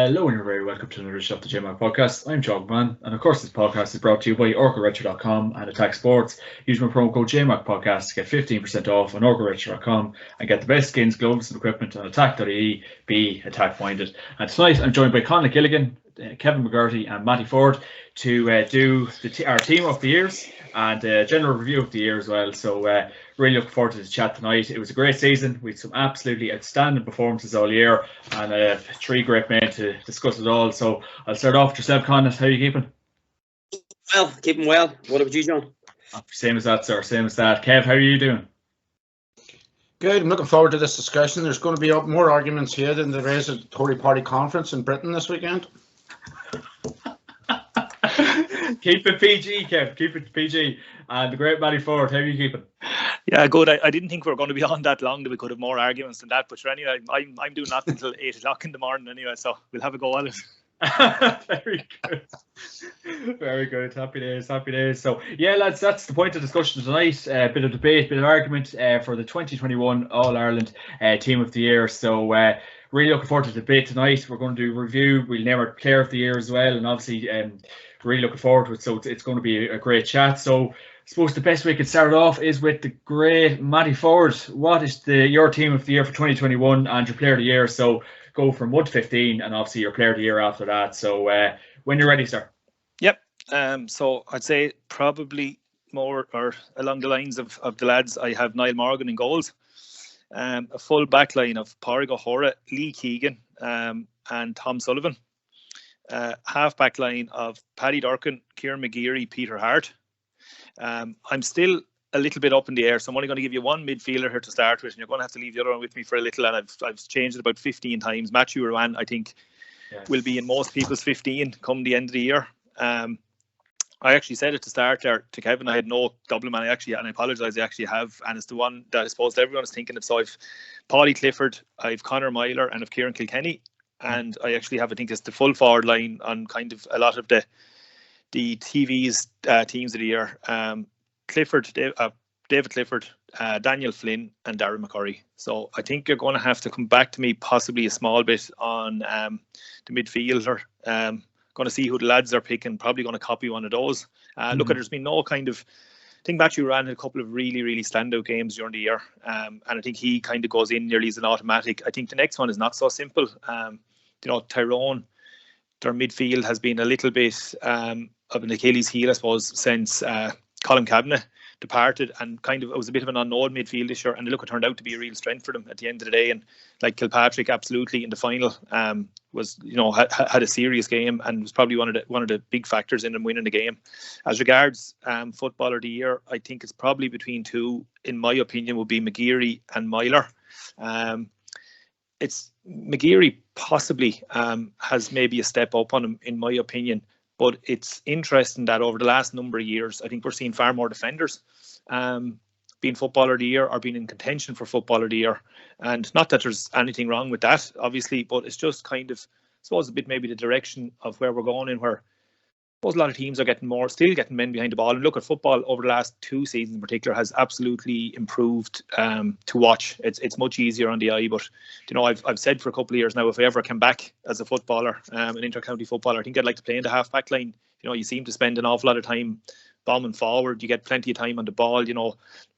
Hello and you're very welcome to another edition of the JMAC podcast. I'm John Man, and of course this podcast is brought to you by orcaretro.com and Attack Sports. Use my promo code JMAC podcast to get 15% off on orcaretro.com and get the best skins, gloves and equipment on Atak.ie. Be attack minded. And tonight I'm joined by Conor Gilligan, Kevin McGurty and Matty Ford to do our team of the years and a general review of the year as well. So really looking forward to this chat tonight. It was a great season with some absolutely outstanding performances all year and three great men to discuss it all. So I'll start off with yourself, Conor. How are you keeping? Well, keeping well. What about you, John? Same as that, sir. Same as that. Kev, how are you doing? Good. I'm looking forward to this discussion. There's going to be more arguments here than there is at the Tory Party conference in Britain this weekend. Keep it PG, Kev. Keep it PG. And the great Matty Ford, how are you keeping? Yeah, good. I didn't think we were going to be on that long that we could have more arguments than that. But sure, anyway, I'm doing that until 8 o'clock in the morning anyway, so we'll have a go at it. Very good. Very good. Happy days, happy days. So, yeah, lads, that's the point of discussion tonight. A bit of debate, bit of argument for the 2021 All-Ireland Team of the Year. So, really looking forward to the debate tonight. We're going to do a review. We'll name our Player of the Year as well. And obviously, really looking forward to it. So, it's going to be a great chat. So, I suppose the best way we could start off is with the great Matty Ford. What is your Team of the Year for 2021 and your Player of the Year? So, go from 1 to 15 and obviously your Player of the Year after that. So, when you're ready, sir. Yep. So I'd say probably more or along the lines of the lads. I have Niall Morgan in goals, a full back line of Pádraig O'Hora, Lee Keegan and Tom Sullivan, half back line of Paddy Durcan, Kieran McGeary, Peter Hart. I'm still a little bit up in the air, so I'm only going to give you one midfielder here to start with, and you're going to have to leave the other one with me for a little, and I've changed it about 15 times. Matthew Ruan, I think, will be in most people's 15 come the end of the year. I actually said it to start there to Kevin. I had no double man. And I apologise, I actually have, and it's the one that I suppose everyone is thinking of. So I've Paulie Clifford, I've Conor Myler, and I've Kieran Kilkenny, and I actually have, I think it's the full forward line on kind of a lot of the TV's teams of the year. Clifford, David Clifford, Daniel Flynn and Darren McCurry. So I think you're going to have to come back to me possibly a small bit on the midfielder. Going to see who the lads are picking, probably going to copy one of those. Look, there's been no kind of, I think Matthew ran a couple of really, really standout games during the year. And I think he kind of goes in nearly as an automatic. I think the next one is not so simple. Tyrone, their midfield has been a little bit of an Achilles heel, I suppose, since Colin Kavanagh departed, and kind of it was a bit of an unknown midfield this year, and look, it turned out to be a real strength for them at the end of the day. And like Kilpatrick, absolutely in the final, was had a serious game and was probably one of the big factors in them winning the game. As regards footballer of the year, I think it's probably between two. In my opinion, would be McGeary and Myler. It's McGeary possibly has maybe a step up on him in my opinion. But it's interesting that over the last number of years, I think we're seeing far more defenders being footballer of the year or being in contention for footballer of the year. And not that there's anything wrong with that, obviously, but it's just kind of, I suppose, a bit maybe the direction of where we're going in, where I suppose a lot of teams are still getting men behind the ball. And look at football over the last 2 seasons in particular has absolutely improved to watch. It's much easier on the eye. But, I've said for a couple of years now, if I ever come back as a footballer, an inter-county footballer, I think I'd like to play in the half-back line. You seem to spend an awful lot of time bombing forward. You get plenty of time on the ball.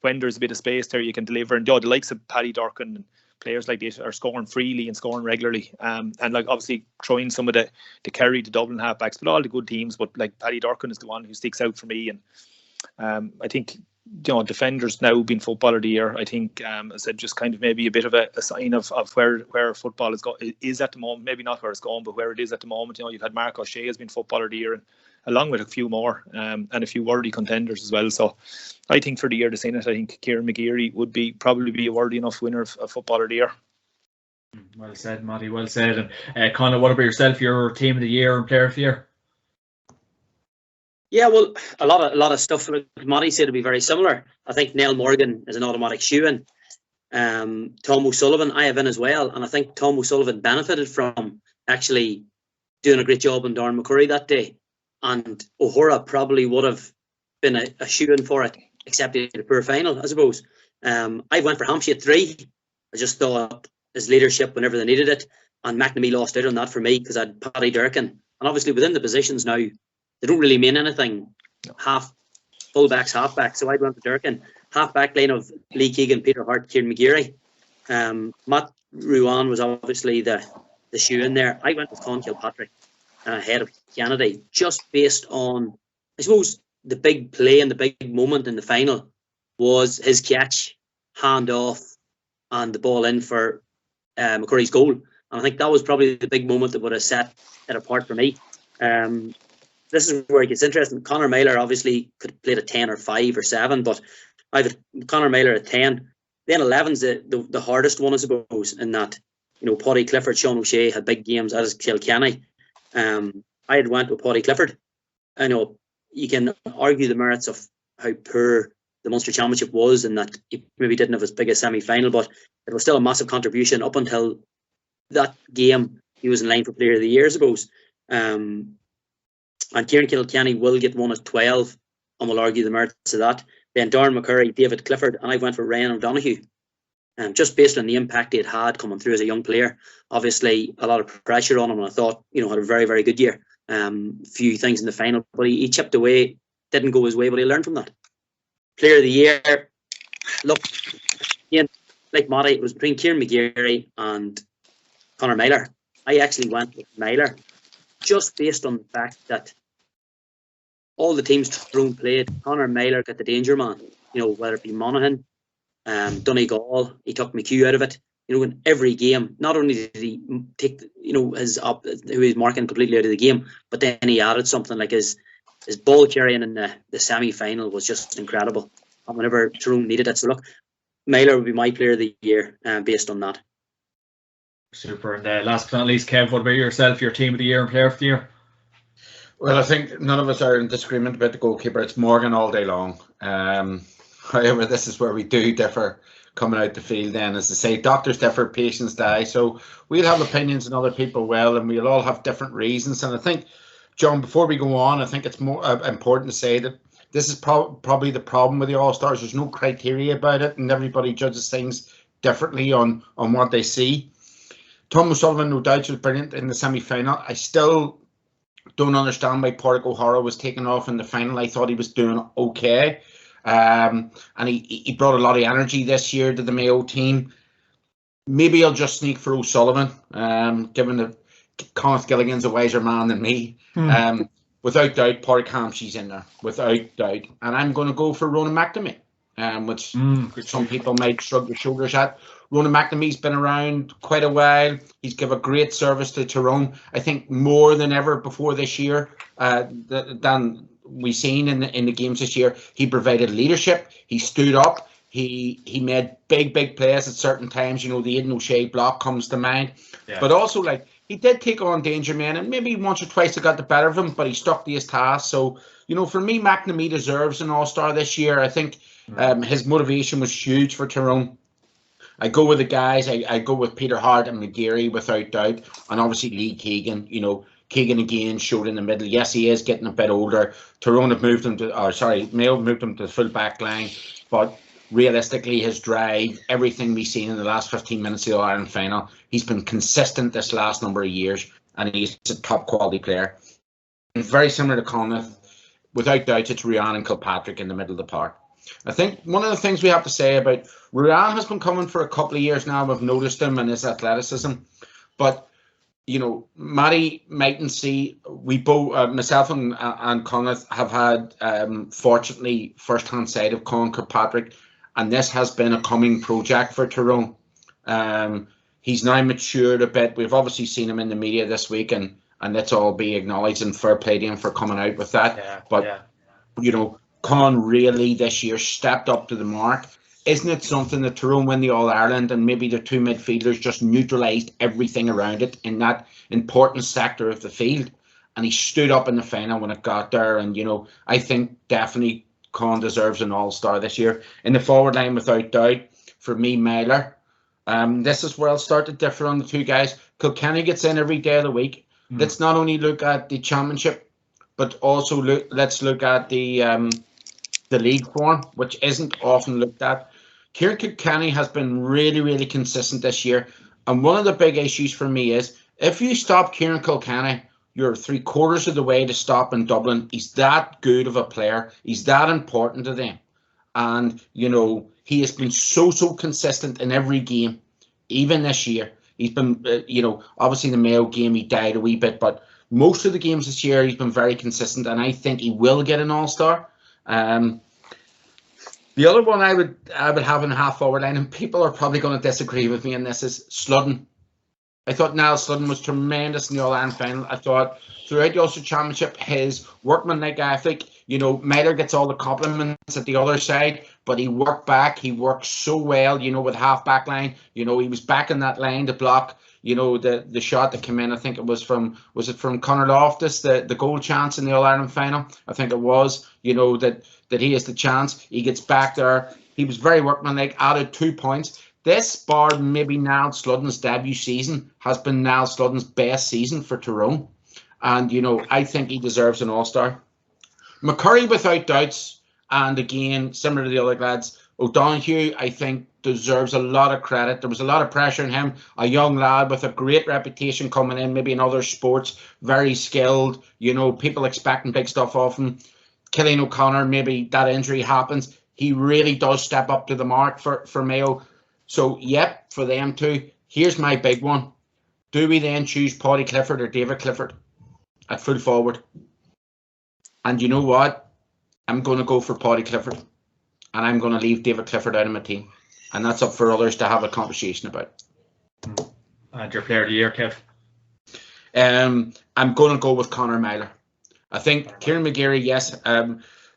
When there's a bit of space there, you can deliver. And the likes of Paddy Durcan and players like this are scoring freely and scoring regularly. And like obviously throwing some of the Kerry, the Dublin halfbacks, but all the good teams. But like Paddy Durcan is the one who sticks out for me. And I think defenders now being footballer of the year, I think I said just kind of maybe a bit of a sign of where football is at the moment. Maybe not where it's going, but where it is at the moment. You've had Mark O'Shea has been footballer of the year, and along with a few more and a few worthy contenders as well. So I think for the year that's in it, I think Kieran McGeary would probably be a worthy enough winner of footballer of the year. Well said, Matty. Well said. And Conor, what about yourself? Your Team of the Year and Player of the Year? Yeah, well, a lot of stuff like Matty said will be very similar. I think Niall Morgan is an automatic shoe-in. Tom O'Sullivan, I have in as well, and I think Tom O'Sullivan benefited from actually doing a great job on Darren McCurry that day. And O'Hora probably would have been a shoe-in for it, except in the poor final, I suppose. I went for Hampshire at 3. I just thought his leadership whenever they needed it. And McNamee lost out on that for me because I had Paddy Durkin. And obviously within the positions now, they don't really mean anything. Fullbacks, halfbacks. So I went to Durkin. Half-back line of Lee Keegan, Peter Hart, Kieran McGeary. Matt Ruan was obviously the shoe in there. I went with Con Kilpatrick ahead of Kennedy, just based on, I suppose, the big play and the big moment in the final was his catch, hand off, and the ball in for McCurry's goal. And I think that was probably the big moment that would have set it apart for me. This is where it gets interesting. Conor Meyler obviously could have played a 10 or 5 or 7, but I have Conor Meyler at 10. Then 11's the hardest one, I suppose, in that, Paddy Clifford, Sean O'Shea had big games, as Kilkenny. I had went with Paddy Clifford. I know you can argue the merits of how poor the Munster Championship was and that he maybe didn't have as big a semi-final, but it was still a massive contribution up until that game. He was in line for Player of the Year, I suppose. And Kieran Kilkenny will get one at 12, and we'll argue the merits of that. Then Darren McCurry, David Clifford, and I went for Ryan O'Donoghue. Just based on the impact he had coming through as a young player. Obviously, a lot of pressure on him, and I thought, had a very, very good year. Few things in the final, but he chipped away, didn't go his way, but he learned from that. Player of the Year, look, again, like Matty, it was between Kieran McGeary and Conor Meyler. I actually went with Meyler, just based on the fact that all the teams Tyrone played, Conor Meyler got the danger man. Whether it be Monaghan, Donegal, he took McHugh out of it. In every game, not only did he take, who he's marking completely out of the game, but then he added something like his ball carrying in the semi-final was just incredible. And whenever Tyrone needed it, so look, Meyler would be my Player of the Year based on that. Super. And last but not least, Kev, what about yourself? Your Team of the Year and Player of the Year? Well, I think none of us are in disagreement about the goalkeeper. It's Morgan all day long. However, this is where we do differ coming out the field then. As I say, doctors differ, patients die. So we'll have opinions and other people will, and we'll all have different reasons. And I think, John, before we go on, I think it's more important to say that this is probably the problem with the All-Stars. There's no criteria about it, and everybody judges things differently on what they see. Tom O'Sullivan, no doubt, was brilliant in the semi-final. I still don't understand why Pádraig O'Hara was taken off in the final. I thought he was doing okay. And he brought a lot of energy this year to the Mayo team. Maybe I'll just sneak for O'Sullivan, given that Conor Gilligan's a wiser man than me. Without doubt, Pádraig Hampshey's in there, without doubt. And I'm going to go for Ronan McNamee, which some people might shrug their shoulders at. Ronan McNamee's been around quite a while. He's given a great service to Tyrone. I think more than ever before this year, than we've seen in the games this year. He provided leadership. He stood up. He made big plays at certain times. The Aidan O'Shea block comes to mind. Yeah. But also, he did take on danger men, and maybe once or twice it got the better of him, but he stuck to his task. So, for me, McNamee deserves an All-Star this year. I think his motivation was huge for Tyrone. I go with the guys. I go with Peter Hart and McGeary without doubt, and obviously Lee Keegan. Keegan again showed in the middle. Yes, he is getting a bit older. Tyrone have moved him Mayo moved him to the full back line, but realistically, his drive, everything we've seen in the last 15 minutes of the All-Ireland final, he's been consistent this last number of years, and he's a top quality player. And very similar to Connacht, without doubt, it's Ruan and Kilpatrick in the middle of the park. I think one of the things we have to say about Ruan has been coming for a couple of years now. We've noticed him and his athleticism, but Matty mightn't see. We both, myself and Connacht, have had fortunately first-hand sight of Con Kilpatrick, and this has been a coming project for Tyrone. He's now matured a bit. We've obviously seen him in the media this week, and let's all be acknowledged and fair play to him for coming out with that. Con really this year stepped up to the mark. Isn't it something that Tyrone win the All-Ireland and maybe the two midfielders just neutralised everything around it in that important sector of the field? And he stood up in the final when it got there. And, I think definitely Con deserves an All-Star this year. In the forward line, without doubt, for me, Meyler. This is where I'll start to differ on the two guys. Kilkenny gets in every day of the week. Let's not only look at the championship, but also let's look at the league form, which isn't often looked at. Kieran Kilkenny has been really, really consistent this year. And one of the big issues for me is if you stop Kieran Kilkenny, you're 3/4 of the way to stopping Dublin. He's that good of a player. He's that important to them. And, you know, he has been so consistent in every game, even this year. He's been, you know, obviously the Mayo game, he died a wee bit, but most of the games this year, he's been very consistent, and I think he will get an All-Star. The other one I would have in a half-forward line, and people are probably going to disagree with me on this, is Sludden. I thought Niall Sludden was tremendous in the All-Ireland final. I thought throughout the Ulster Championship, his workmanlike ethic, you know, Mayo gets all the compliments at the other side, but he worked back. He worked so well, you know, with half-back line. You know, he was back in that line to block, you know, the shot that came in. I think it was from Conor Loftus, the goal chance in the All-Ireland final? I think it was, you know, that he has the chance. He gets back there. He was very workmanlike, added 2 points. This, bar maybe Niall Sludden's debut season, has been Niall Sludden's best season for Tyrone. And, you know, I think he deserves an All-Star. McCurry, without doubts, and again, similar to the other lads, O'Donoghue, I think, deserves a lot of credit. There was a lot of pressure on him, a young lad with a great reputation coming in, maybe in other sports, very skilled, you know, people expecting big stuff off him. Killian O'Connor, maybe that injury happens. He really does step up to the mark for Mayo. So, yep, for them too. Here's my big one. Do we then choose Paddy Clifford or David Clifford at full forward? And you know what? I'm going to go for Paddy Clifford. And I'm going to leave David Clifford out of my team. And that's up for others to have a conversation about. And your player of the year, Kev? I'm going to go with Conor Myler. I think Kieran McGarry, yes.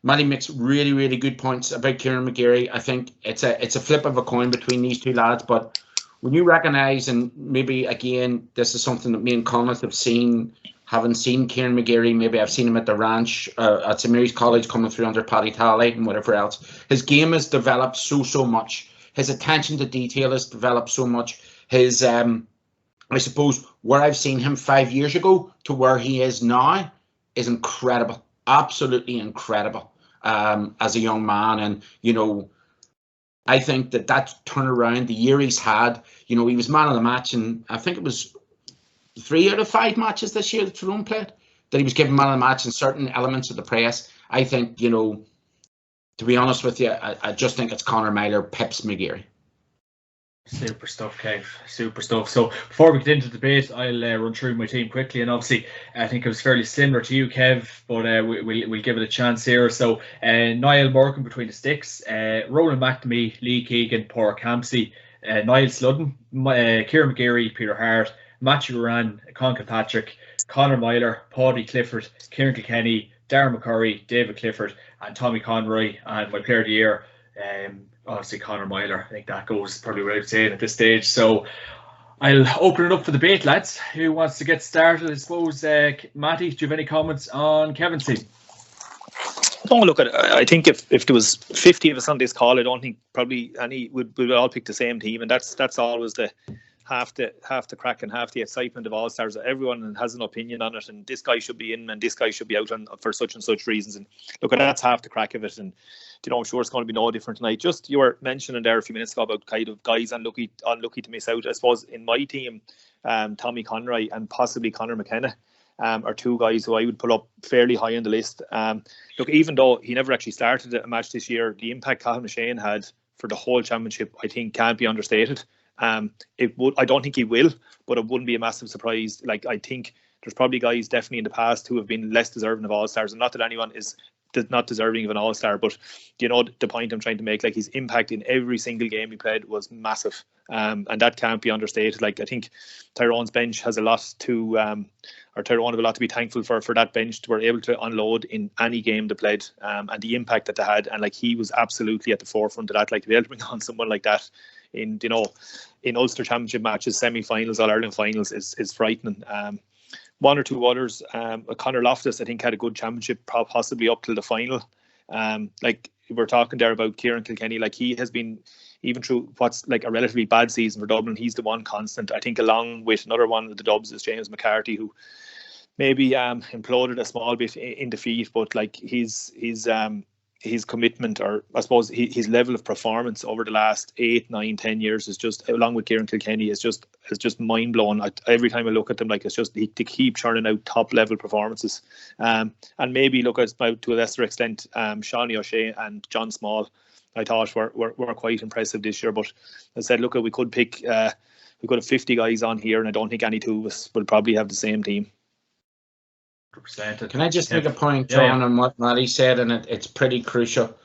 Matty makes really good points about Kieran McGarry. I think it's a flip of a coin between these two lads. But when you recognise, and maybe again, this is something that me and Connacht have seen, having seen Kieran McGarry, maybe I've seen him at the ranch at St Mary's College coming through under Paddy Talley and whatever else. His game has developed so much. His attention to detail has developed so much. His, I suppose, where I've seen him 5 years ago to where he is now is incredible. Absolutely incredible as a young man. And, you know, I think that turnaround, the year he's had, you know, he was man of the match, and I think it was 3 out of 5 matches this year that Tyrone played, that he was given man of the match in certain elements of the press. I think, you know, to be honest with you, I just think it's Conor Myler pips McGarry. Super stuff, Kev. Super stuff. So before we get into the debate, I'll run through my team quickly. And obviously, I think it was fairly similar to you, Kev, but we'll give it a chance here. So Niall Morgan between the sticks, Roland McNamee, Lee Keegan, Pádraig Campsey, Niall Sludden, Kieran McGarry, Peter Hart, Matthew Moran, Con Kilpatrick, Conor Myler, Paddy Clifford, Kieran Kilkenny, Darren McCurry, David Clifford, and Tommy Conroy. And my player of the year, obviously Conor Myler. I think that goes probably what I'd say at this stage. So I'll open it up for debate, lads. Who wants to get started? I suppose, Matty, do you have any comments on Kevin's team? Don't look at it. I think if there was 50 of us on this call, I don't think probably any would all pick the same team, and that's always the half the crack and half the excitement of All Stars. Everyone has an opinion on it, and this guy should be in and this guy should be out for such and such reasons. And look, that's half the crack of it. And you know, I'm sure it's going to be no different tonight. Just you were mentioning there a few minutes ago about kind of guys unlucky to miss out. I suppose in my team, Tommy Conroy and possibly Conor McKenna are two guys who I would put up fairly high on the list. Look, even though he never actually started a match this year, the impact Cathal Shane had for the whole championship, I think, can't be understated. I don't think he will, but it wouldn't be a massive surprise. Like, I think there's probably guys definitely in the past who have been less deserving of All-Stars, and not that anyone is not deserving of an All-Star, but you know the point I'm trying to make. Like, his impact in every single game he played was massive, and that can't be understated. Like, I think Tyrone's bench has a lot to or Tyrone have a lot to be thankful for that bench to were able to unload in any game they played, and the impact that they had. And like, he was absolutely at the forefront of that. Like, to be able to bring on someone like that in, you know, in Ulster Championship matches, semi-finals, All-Ireland finals is frightening. One or two others, Conor Loftus, I think, had a good championship, possibly up till the final. Like, we're talking there about Kieran Kilkenny, like, he has been, even through what's like a relatively bad season for Dublin, he's the one constant. I think along with another one of the Dubs is James McCarthy, who maybe imploded a small bit in defeat, but like he's his commitment, or I suppose his level of performance over the last 8, 9, 10 years is just, along with Kieran Kilkenny, is just mind blowing. Every time I look at them, like, it's just they keep churning out top level performances. And maybe look at, to a lesser extent, Shawnee O'Shea and John Small, I thought were quite impressive this year. But I said, look, we could pick, we could have 50 guys on here, and I don't think any two of us will probably have the same team. Can I just make a point, John, on what Matty said, and it's pretty crucial.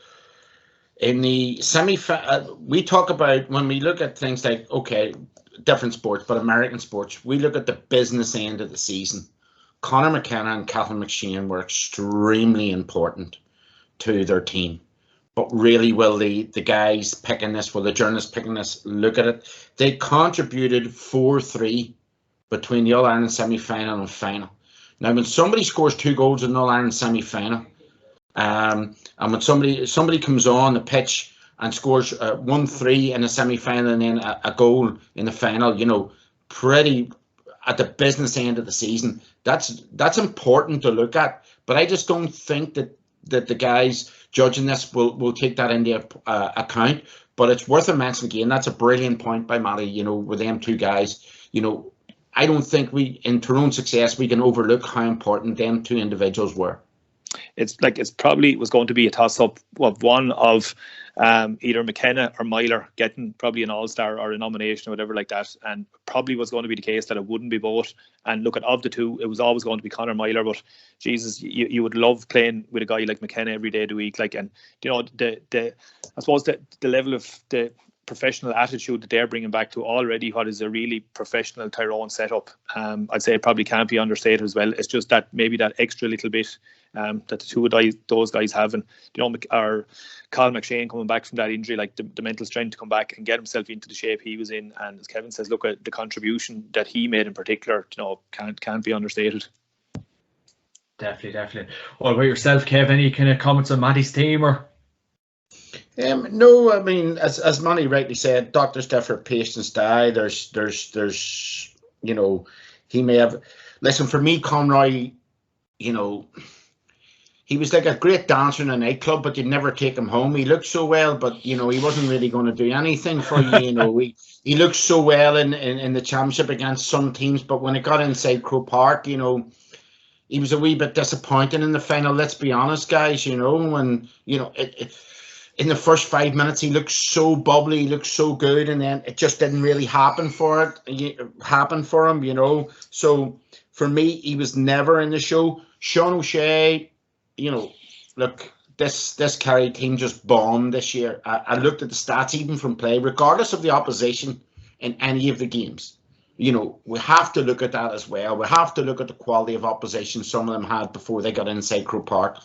In the we talk about, when we look at things like, okay, different sports, but American sports, we look at the business end of the season. Conor McKenna and Catherine McShane were extremely important to their team. But really, will the guys picking this, will the journalists picking this, look at it? They contributed 4-3 between the All-Ireland semi-final and final. Now, when somebody scores 2 goals in the All-Ireland semi-final, and when somebody comes on the pitch and scores 1-3 in the semi-final and then a goal in the final, you know, pretty at the business end of the season, that's important to look at. But I just don't think that the guys judging this will take that into account. But it's worth a mention again. That's a brilliant point by Matty, you know, with them 2 guys. You know, I don't think in Tyrone success, we can overlook how important them 2 individuals were. It's probably was going to be a toss-up of one of either McKenna or Myler getting probably an All-Star or a nomination or whatever like that, and probably was going to be the case that it wouldn't be both. And look, at of the 2, it was always going to be Conor Myler, but Jesus, you would love playing with a guy like McKenna every day of the week. Like, and you know, I suppose the level of the professional attitude that they're bringing back to already what is a really professional Tyrone setup, I'd say it probably can't be understated as well. It's just that maybe that extra little bit that the 2 of those guys have, and you know, our Colin McShane coming back from that injury, like the mental strength to come back and get himself into the shape he was in, and as Kevin says, look at the contribution that he made in particular, you know, can't be understated. Definitely. What about yourself, Kev? Any kind of comments on Matty's team or? No, I mean, as Manny rightly said, doctors differ, patients die. There's you know, he may have. Listen, for me, Conroy, you know, he was like a great dancer in a nightclub, but you'd never take him home. He looked so well, but you know, he wasn't really going to do anything for you. You know, he looked so well in the championship against some teams, but when it got inside Croke Park, you know, he was a wee bit disappointing in the final. Let's be honest, guys. You know, and you know in the first 5 minutes, he looked so bubbly, he looked so good, and then it just didn't really happen for him, you know. So for me, he was never in the show. Sean O'Shea, you know, look, this Kerry team just bombed this year. I looked at the stats even from play, regardless of the opposition in any of the games. You know, we have to look at that as well. We have to look at the quality of opposition some of them had before they got inside Croke Park.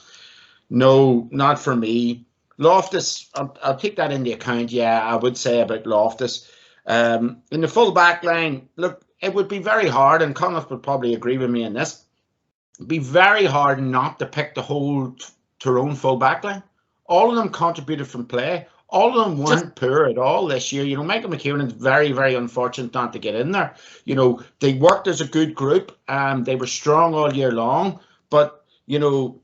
No, not for me. Loftus, I'll take that into account. Yeah, I would say about Loftus. In the full back line, look, it would be very hard, and Connacht would probably agree with me in this. It'd be very hard not to pick the whole Tyrone full back line. All of them contributed from play. All of them weren't poor at all this year. You know, Michael McKiernan is very, very unfortunate not to get in there. You know, they worked as a good group, and they were strong all year long. But, you know,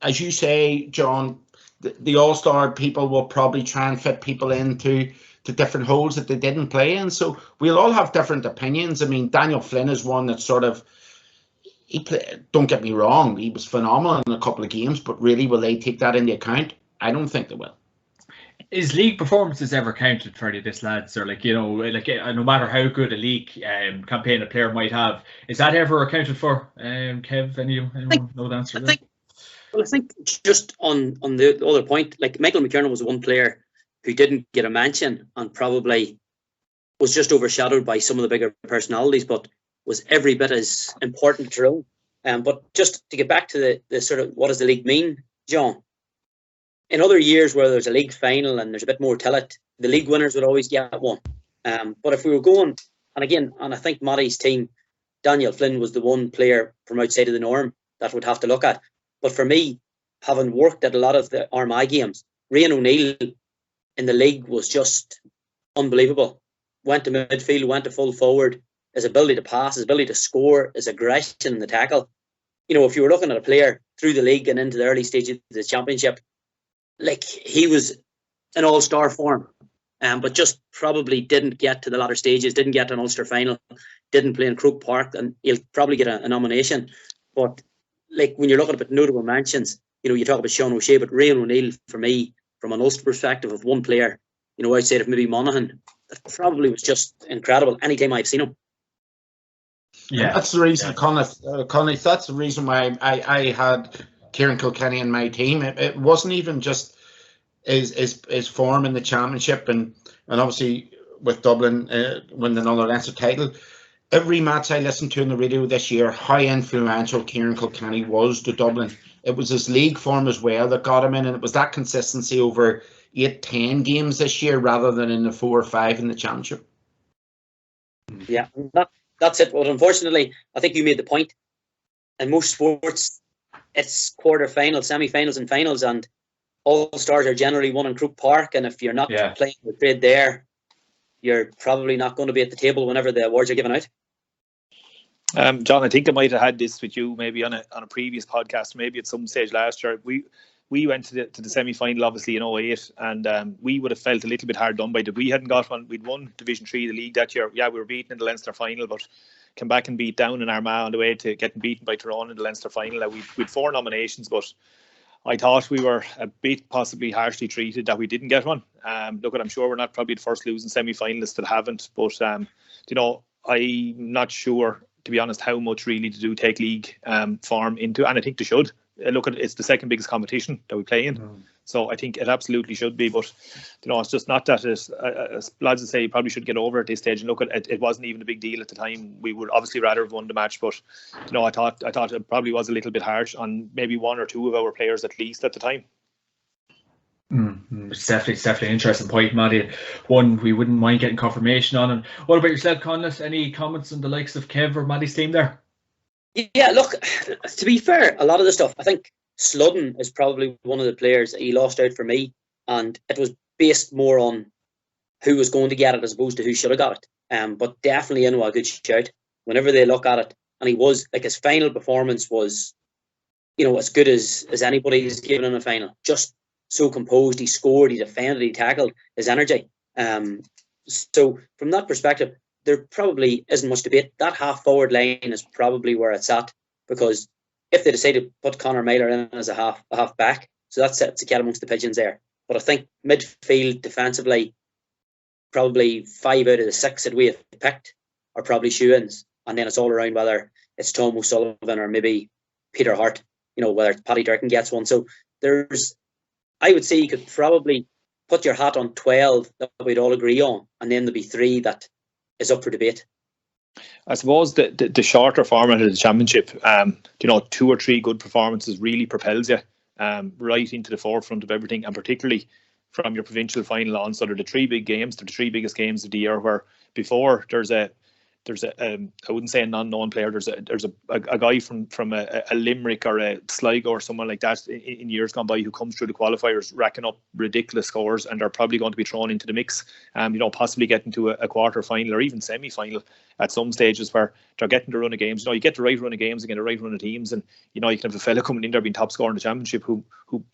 as you say, John, the All-Star people will probably try and fit people into different holes that they didn't play in. So we'll all have different opinions. I mean, Daniel Flynn is one that sort of, don't get me wrong, he was phenomenal in a couple of games, but really, will they take that into account? I don't think they will. Is league performances ever counted for any of this, lads? Or like, you know, like no matter how good a league campaign a player might have, is that ever accounted for? Kev, anyone know the answer to that? Well, I think just on the other point, like Michael McKiernan was one player who didn't get a mention and probably was just overshadowed by some of the bigger personalities, but was every bit as important to Tyrone. But just to get back to the sort of what does the league mean, John? In other years where there's a league final and there's a bit more to it, the league winners would always get one. But if we were going, and I think Matty's team, Daniel Flynn was the one player from outside of the norm that would have to look at. But for me, having worked at a lot of the Armagh games, Rian O'Neill in the league was just unbelievable. Went to midfield, went to full forward. His ability to pass, his ability to score, his aggression in the tackle. You know, if you were looking at a player through the league and into the early stages of the championship, like he was in all-star form, but just probably didn't get to the latter stages, didn't get to an Ulster final, didn't play in Croke Park, and he'll probably get a nomination. But like when you're looking at notable mentions, you talk about Sean O'Shea, but Rian O'Neill, for me, from an Ulster perspective of one player, outside of maybe Monaghan, that probably was just incredible anytime I've seen him. Yeah, and that's the reason, Connie, that's the reason why I had Kieran Kilkenny in my team. It wasn't even just his form in the championship and obviously with Dublin winning another Leinster title. Every match I listened to on the radio this year, how influential Kieran Kilkenny was to Dublin. It was his league form as well that got him in, and it was that consistency over 8-10 games this year rather than in the 4 or 5 in the championship. Yeah, that's it. But unfortunately, I think you made the point. In most sports, it's quarter-finals, semi-finals and finals, and all-stars are generally won in Croke Park, and if you're not playing the grade there, you're probably not going to be at the table whenever the awards are given out. John, I think I might have had this with you maybe on a previous podcast, maybe at some stage last year. We went to the semi-final, obviously, in 2008, and we would have felt a little bit hard done by it. We hadn't got one. We'd won Division 3 of the league that year. Yeah, we were beaten in the Leinster final, but came back and beat down in Armagh on the way to getting beaten by Tyrone in the Leinster final. We'd 4 nominations, but I thought we were a bit possibly harshly treated that we didn't get one. Look, I'm sure we're not probably the first losing semi-finalists that haven't, but I'm not sure, to be honest, how much really to do take league form into, and I think they should. Look, it's the second biggest competition that we play in, so I think it absolutely should be. But it's just not that lads would say you probably should get over at this stage. And look, it wasn't even a big deal at the time. We would obviously rather have won the match, but I thought it probably was a little bit harsh on maybe 1 or 2 of our players at least at the time. It's definitely an interesting point, Matty. One we wouldn't mind getting confirmation on. And what about yourself, Conleth? Any comments on the likes of Kev or Matty's team there? Yeah, look, to be fair, a lot of the stuff, I think Sludden is probably one of the players that he lost out for me, and it was based more on who was going to get it as opposed to who should have got it. But definitely a good shout whenever they look at it. And he was, like, his final performance was, as good as anybody's given in a final. Just so composed, he scored, he defended, he tackled, his energy. So from that perspective, there probably isn't much debate. That half-forward line is probably where it's at, because if they decide to put Conor Meyler in as a half back, so that sets the cat amongst the pigeons there. But I think midfield defensively, probably 5 out of the 6 that we have picked are probably shoe-ins, and then it's all around whether it's Tom O'Sullivan or maybe Peter Hart, whether Paddy Durkin gets one. So I would say you could probably put your hat on 12 that we'd all agree on, and then there'd be 3 that is up for debate. I suppose the shorter format of the championship, 2 or 3 good performances really propels you right into the forefront of everything, and particularly from your provincial final on. So they're the 3 big games, they're the 3 biggest games of the year, where before there's a I wouldn't say an unknown player. There's a guy from a Limerick or a Sligo or someone like that in years gone by who comes through the qualifiers racking up ridiculous scores, and are probably going to be thrown into the mix. Possibly getting to a quarter final or even semi final at some stages where they're getting the run of games. You get the right run of games again, the right run of teams, and you can have a fella coming in there being top scorer in the championship who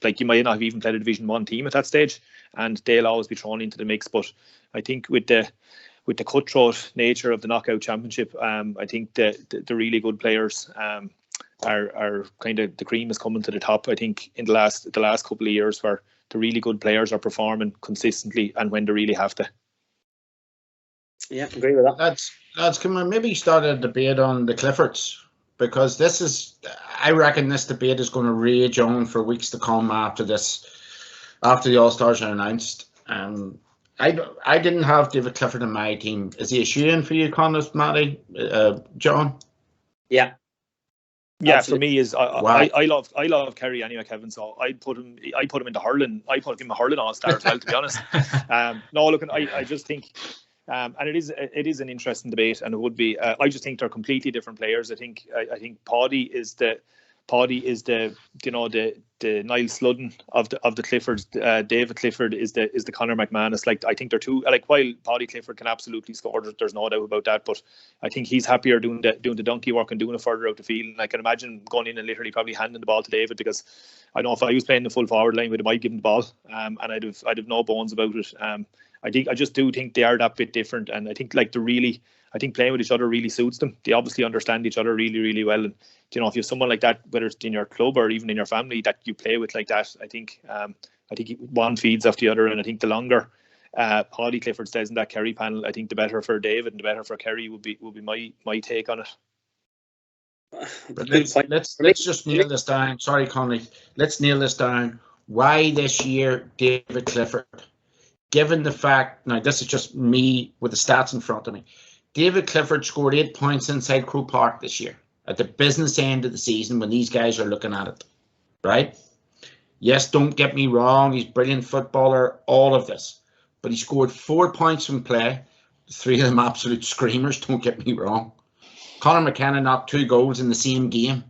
like you might not have even played a Division 1 team at that stage, and they'll always be thrown into the mix. But I think with the cutthroat nature of the knockout championship, I think the really good players are kind of, the cream is coming to the top. I think in the last couple of years, where the really good players are performing consistently and when they really have to. Yeah, I agree with that. Lads, can we maybe start a debate on the Cliffords? Because I reckon this debate is going to rage on for weeks to come after the All-Stars are announced. I didn't have David Clifford in my team. Is he a shoe-in for you, Conleth, Matty, John? Yeah. Yeah, absolutely. For me I love Kerry anyway, Kevin. So I put him into hurling. I put him a hurling all-star as well, to be honest. No, look, I just think, and it is an interesting debate, and it would be. I just think they're completely different players. I think Paddy Paddy is the Niall Sludden of the Cliffords. David Clifford is the Conor McManus. Like, I think they're two. Like, while Paddy Clifford can absolutely score, there's no doubt about that. But I think he's happier doing the donkey work and doing it further out the field. And I can imagine going in and literally probably handing the ball to David, because I know if I was playing the full forward line, I might give him the ball, and I'd have no bones about it. I just do think they are that bit different, and I think I think playing with each other really suits them. They obviously understand each other really, really well. And if you have someone like that, whether it's in your club or even in your family, that you play with like that, I think one feeds off the other. And I think the longer Paddy Clifford stays in that Kerry panel, I think the better for David and the better for Kerry would be my take on it. But let's just nail this down. Sorry, Conley. Let's nail this down. Why this year, David Clifford? Given the fact, now this is just me with the stats in front of me, David Clifford scored 8 points inside Croke Park this year at the business end of the season when these guys are looking at it, right? Yes, don't get me wrong, he's a brilliant footballer, all of this. But he scored 4 points from play, 3 of them absolute screamers, don't get me wrong. Conor McKenna knocked 2 goals in the same game.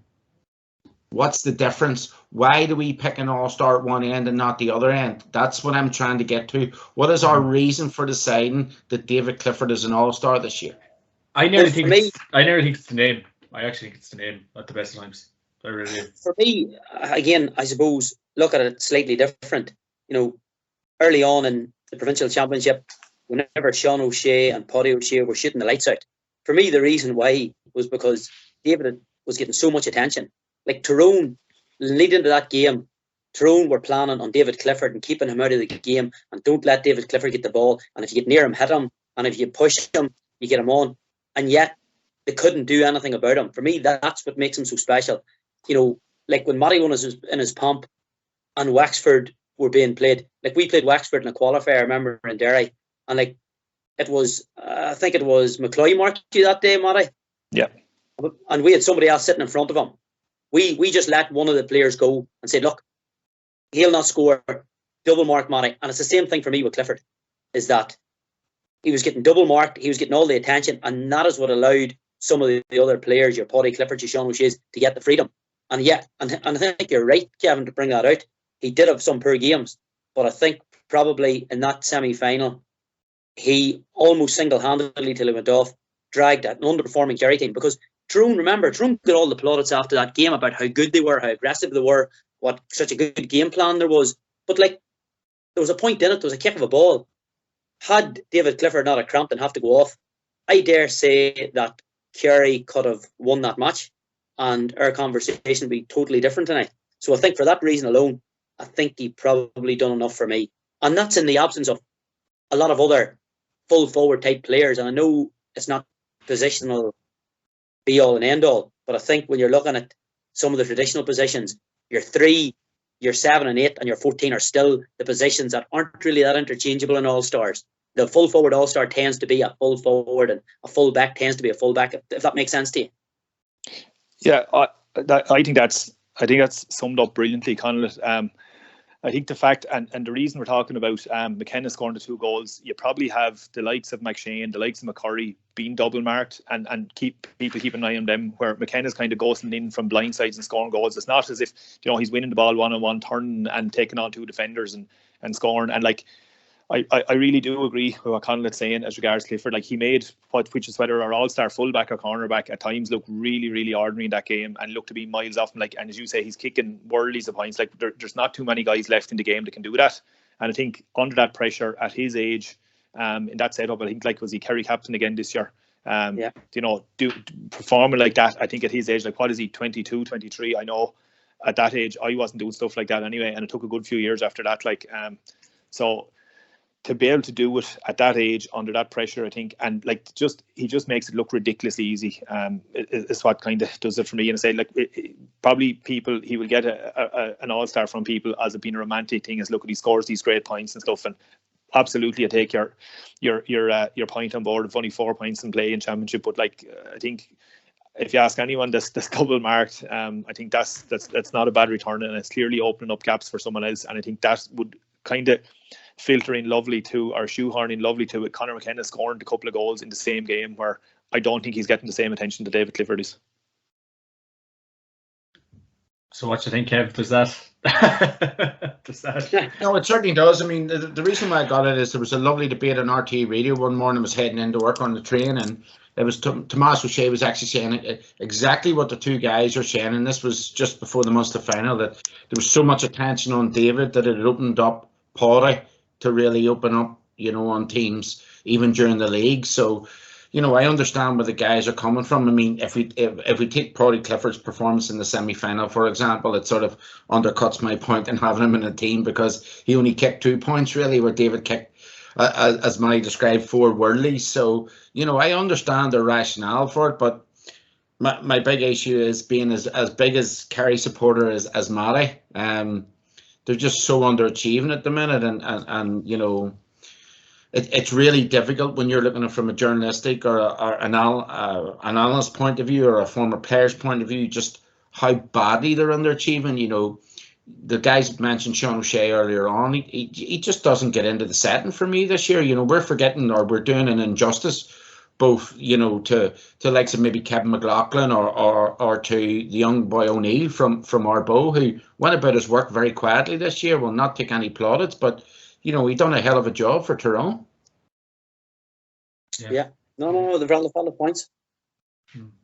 What's the difference? Why do we pick an all-star at one end and not the other end? That's what I'm trying to get to. What is our reason for deciding that David Clifford is an all-star this year? I never think it's the name. I actually think it's the name at the best times. I really do. For me, again, I suppose, look at it slightly different. Early on in the provincial championship, whenever Sean O'Shea and Paddy O'Shea were shooting the lights out, for me, the reason why was because David was getting so much attention. Like Tyrone, leading into that game, Tyrone were planning on David Clifford and keeping him out of the game, and don't let David Clifford get the ball. And if you get near him, hit him. And if you push him, you get him on. And yet, they couldn't do anything about him. For me, that's what makes him so special. Like when Matty was in his pomp and Wexford were being played, like we played Wexford in a qualifier, I remember, in Derry. And like, it was, I think it was McCloy marked you that day, Matty. Yeah. And we had somebody else sitting in front of him. We just let one of the players go and said, look, he'll not score, double mark Matty. And it's the same thing for me with Clifford, is that he was getting double marked, he was getting all the attention, and that is what allowed some of the other players, your Paddy Clifford, your Sean O'Shea's, to get the freedom. And yeah, and I think you're right, Kevin, to bring that out. He did have some poor games, but I think probably in that semi-final, he almost single-handedly, till he went off, dragged an underperforming Kerry team, because Tyrone got all the plaudits after that game about how good they were, how aggressive they were, what such a good game plan there was. But like, there was a point in it, there was a kick of a ball. Had David Clifford not a cramp and have to go off, I dare say that Kerry could have won that match, and our conversation would be totally different tonight. So I think for that reason alone, I think he probably done enough for me. And that's in the absence of a lot of other full forward type players. And I know it's not positional be all and end all, but I think when you're looking at some of the traditional positions, your 3, your 7 and 8 and your 14 are still the positions that aren't really that interchangeable in all-stars. The full forward all-star tends to be a full forward, and a full back tends to be a full back, if that makes sense to you. Yeah, I think that's summed up brilliantly, Conlon. I think the fact and the reason we're talking about McKenna scoring the 2 goals, you probably have the likes of McShane, the likes of McCurry being double marked, and keep an eye on them, where McKenna's kind of ghosting in from blind sides and scoring goals. It's not as if he's winning the ball one-on-one, turning and taking on 2 defenders and scoring. And like, I really do agree with what Conlon's saying as regards Clifford. Like, he made which is whether our all-star fullback or cornerback at times look really, really ordinary in that game and look to be miles off. And as you say, he's kicking worldies of points. Like, there's not too many guys left in the game that can do that. And I think under that pressure at his age, in that setup, I think, like, was he Kerry captain again this year? Performing like that, I think at his age, like, what is he, 22, 23? I know at that age I wasn't doing stuff like that anyway, and it took a good few years after that. So to be able to do it at that age under that pressure, I think, and like, he just makes it look ridiculously easy. Is what kind of does it for me. And I say, like, probably people, he will get an all-star from people as it being a romantic thing, as look at, he scores these great points and stuff. And absolutely, I take your point on board of only 4 points in play in championship. But like, I think if you ask anyone that's double marked, I think that's not a bad return, and it's clearly opening up gaps for someone else. And I think that would kind of filter in lovely to, or shoehorn in lovely to, with Conor McKenna scoring a couple of goals in the same game, where I don't think he's getting the same attention that David Clifford is. So what do you think, Kev? Does that? Does that? No, it certainly does. I mean, the reason why I got it is there was a lovely debate on RT radio one morning. I was heading into work on the train, and it was Tomas O'Shea was actually saying exactly what the two guys are saying, and this was just before the Munster final, that there was so much attention on David that it had opened up Paddy to really open up, on teams even during the league. So, I understand where the guys are coming from. I mean, if we take Paddy Clifford's performance in the semi-final, for example, it sort of undercuts my point in having him in a team, because he only kicked 2 points really, where David kicked, as Matty described, 4 worldlies. So, I understand the rationale for it, but my big issue is being as big as Kerry supporter as Matty. They're just so underachieving at the minute, and it's really difficult when you're looking at it from a journalistic or an analyst point of view, or a former player's point of view, just how badly they're underachieving. The guys mentioned Sean O'Shea earlier on. He just doesn't get into the setting for me this year. We're forgetting, or we're doing an injustice, both to likes of maybe Kevin McLaughlin or to the young boy O'Neill from Arbo, who went about his work very quietly this year. Will not take any plaudits, but he done a hell of a job for Tyrone. Yeah. No, they've run the valid points.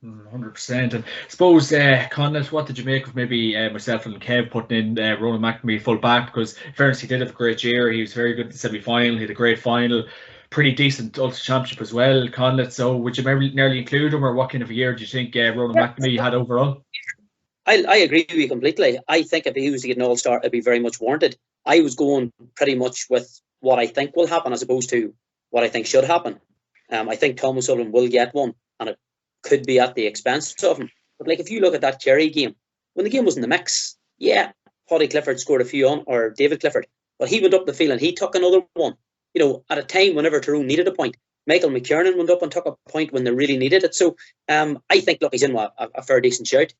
100%. And I suppose, Conleth, what did you make of maybe myself and Kev putting in Ronan McNamee full back? Because in fairness, he did have a great year. He was very good at the semi-final. He had a great final. Pretty decent Ulster Championship as well, Conleth. So would you nearly include him, or what kind of a year do you think Ronan McNamee had overall? I agree with you completely. I think if he was to get an All-Star, it'd be very much warranted. I was going pretty much with what I think will happen as opposed to what I think should happen. I think Tom O'Sullivan will get one, and it could be at the expense of him. But if you look at that Kerry game, when the game was in the mix, Paddy Clifford scored a few on, or David Clifford, but he went up the field and he took another one. At a time whenever Tyrone needed a point, Michael McKiernan went up and took a point when they really needed it. So I think, he's in a fair decent shout.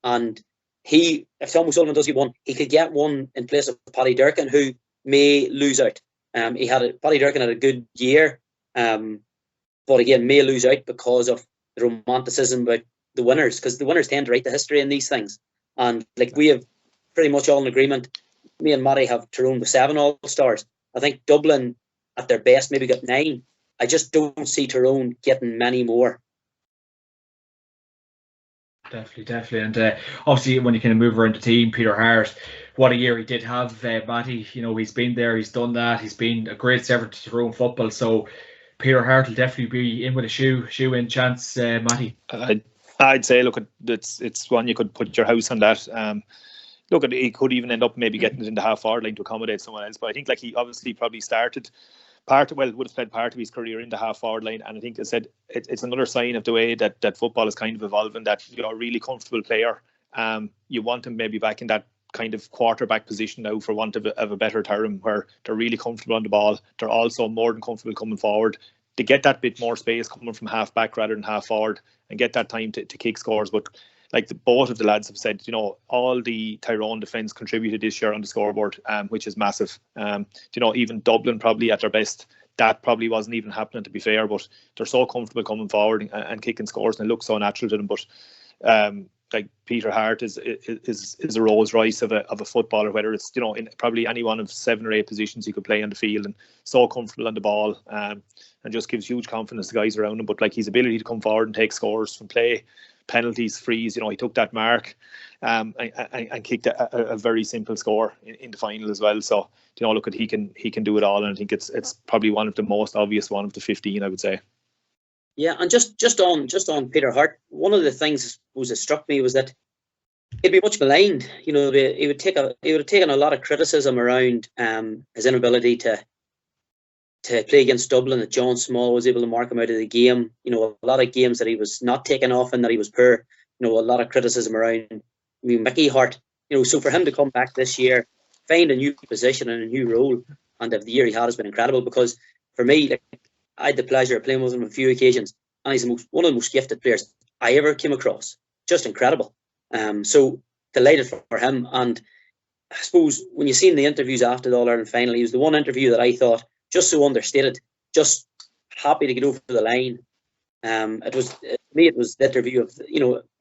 And if Tom O'Sullivan does get one, he could get one in place of Paddy Durkin, who may lose out. Paddy Durkin had a good year, but again, may lose out because of the romanticism about the winners, because the winners tend to write the history in these things. And we have pretty much all in agreement. Me and Matty have Tyrone with 7 All-Stars. I think Dublin, at their best, maybe got 9. I just don't see Tyrone getting many more. Definitely. And obviously, when you kind of move around the team, Peter Hart, what a year he did have, Matty. He's been there, he's done that. He's been a great servant to Tyrone football. So Peter Hart will definitely be in with a shoe-in chance, Matty. I'd say, look, it's one you could put your house on that. He could even end up maybe getting it in the half-forward line to accommodate someone else. But I think he obviously probably started would have played part of his career in the half-forward line, and I think it's another sign of the way that football is kind of evolving, that you're a really comfortable player. You want him maybe back in that kind of quarterback position now, for want of a better term, where they're really comfortable on the ball. They're also more than comfortable coming forward. They get that bit more space coming from half back rather than half forward, and get that time to kick scores. But both of the lads have said, all the Tyrone defence contributed this year on the scoreboard, which is massive. Even Dublin probably at their best, that probably wasn't even happening, to be fair. But they're so comfortable coming forward and kicking scores, and it looks so natural to them. But Peter Hart is a Rolls Royce of a footballer, whether it's in probably any one of 7 or 8 positions he could play on the field, and so comfortable on the ball, and just gives huge confidence to guys around him. But his ability to come forward and take scores from play, penalties, frees, he took that mark and kicked a very simple score in the final as well. So he can do it all, and I think it's probably one of the most obvious one of the 15, I would say. Yeah, and just on Peter Hart, one of the things that struck me was that he'd be much maligned. He would have taken a lot of criticism around his inability to play against Dublin, that John Small was able to mark him out of the game. A lot of games that he was not taken off and that he was poor. A lot of criticism around Mickey Hart. So for him to come back this year, find a new position and a new role, and the year he had has been incredible. Because for me, I had the pleasure of playing with him on a few occasions, and he's one of the most gifted players I ever came across. Just incredible. So delighted for him. And I suppose when you seen the interviews after the All-Ireland final, he was the one interview that I thought just so understated, just happy to get over the line. It was the interview of,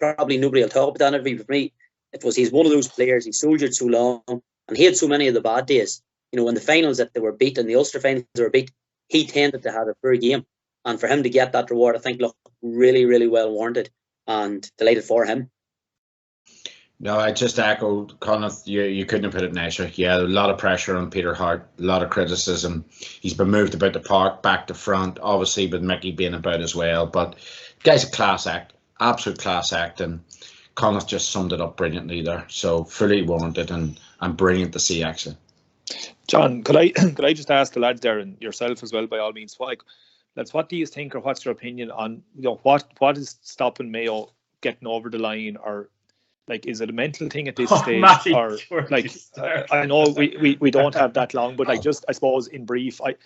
probably nobody will talk about that interview. For me, he's one of those players. He soldiered so long, and he had so many of the bad days. You know, in the finals that they were beat, in the Ulster finals they were beat, he tended to have a poor game. And for him to get that reward, I think, look, really, really well warranted, and delighted for him. No, I just echoed Connacht. You couldn't have put it nicer. Yeah, a lot of pressure on Peter Hart, a lot of criticism. He's been moved about the park, back to front, obviously with Mickey being about as well. But the guy's a class act, absolute class act, and Connacht just summed it up brilliantly there. So fully warranted and brilliant to see, actually. John, could I just ask the lads there, and yourself as well, by all means, what do you think, or what's your opinion on, you know, what is stopping Mayo getting over the line, or like, is it a mental thing at this stage, Matty, or like I know we don't have that long, but like, just I suppose in brief, I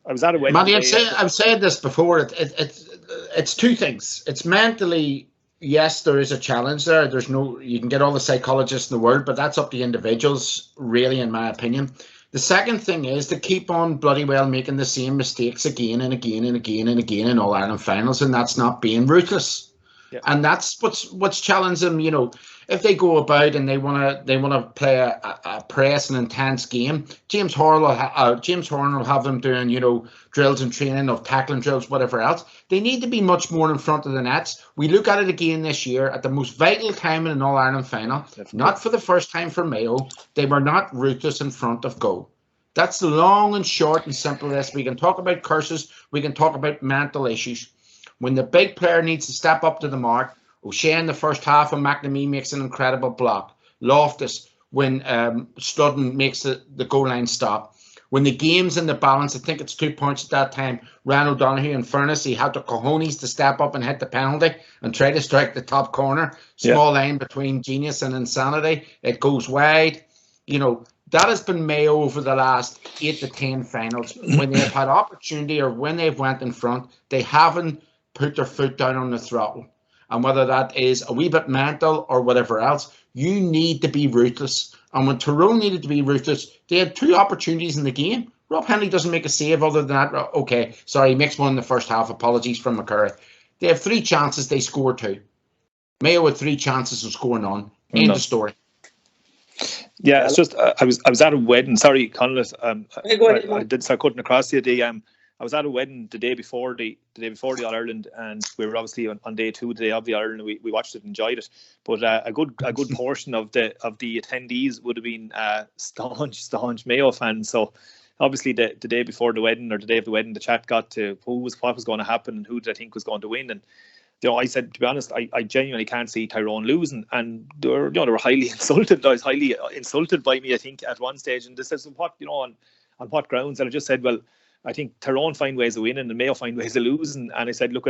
was at a wedding. Matty, I've said this before. It's two things. It's mentally, yes, there is a challenge there. You can get all the psychologists in the world, but that's up to individuals, really, in my opinion. The second thing is to keep on bloody well making the same mistakes again and again and again and again in All Ireland finals, and that's not being ruthless. Yeah. And that's what's challenging them. You know, if they go about and they want to play a press and intense game, James Horn will have them doing, you know, drills and training of tackling drills, whatever else. They need to be much more in front of the nets. We look at it again this year at the most vital time in an All Ireland final. Not for the first time for Mayo. They were not ruthless in front of goal. That's the long and short and simple of this. We can talk about curses. We can talk about mental issues. When the big player needs to step up to the mark, O'Shea in the first half and McNamee makes an incredible block. Loftus, when Studden makes the goal line stop. When the game's in the balance, I think it's 2 points at that time, Ryan O'Donoghue, in fairness, he had the cojones to step up and hit the penalty and try to strike the top corner. Small line between genius and insanity. It goes wide. You know, that has been Mayo over the last 8 to 10 finals. When they've had opportunity or when they've went in front, they haven't put their foot down on the throttle. And whether that is a wee bit mental or whatever else, you need to be ruthless. And when Tyrone needed to be ruthless, they had 2 opportunities in the game. Rob Henley doesn't make a save other than that. Okay, sorry, he makes one in the first half. Apologies from McCurry. They have 3 chances, they score 2. Mayo had 3 chances and score none. End of story. Yeah, it's just I was at a wedding. Sorry, Conlon. I did start cutting across the day. I was at a wedding the day before the All Ireland, and we were obviously on day 2, the day of the Ireland. We watched it, and enjoyed it. But a good portion of the attendees would have been staunch Mayo fans. So obviously the day before the wedding, or the day of the wedding, the chat got to what was going to happen and who did I think was going to win. And you know, I said, to be honest, I genuinely can't see Tyrone losing, and they were highly insulted. I was highly insulted by me, I think, at one stage, and they said, so what, you know, on what grounds? And I just said, well, I think Tyrone find ways of winning and Mayo find ways of losing. And I said, look,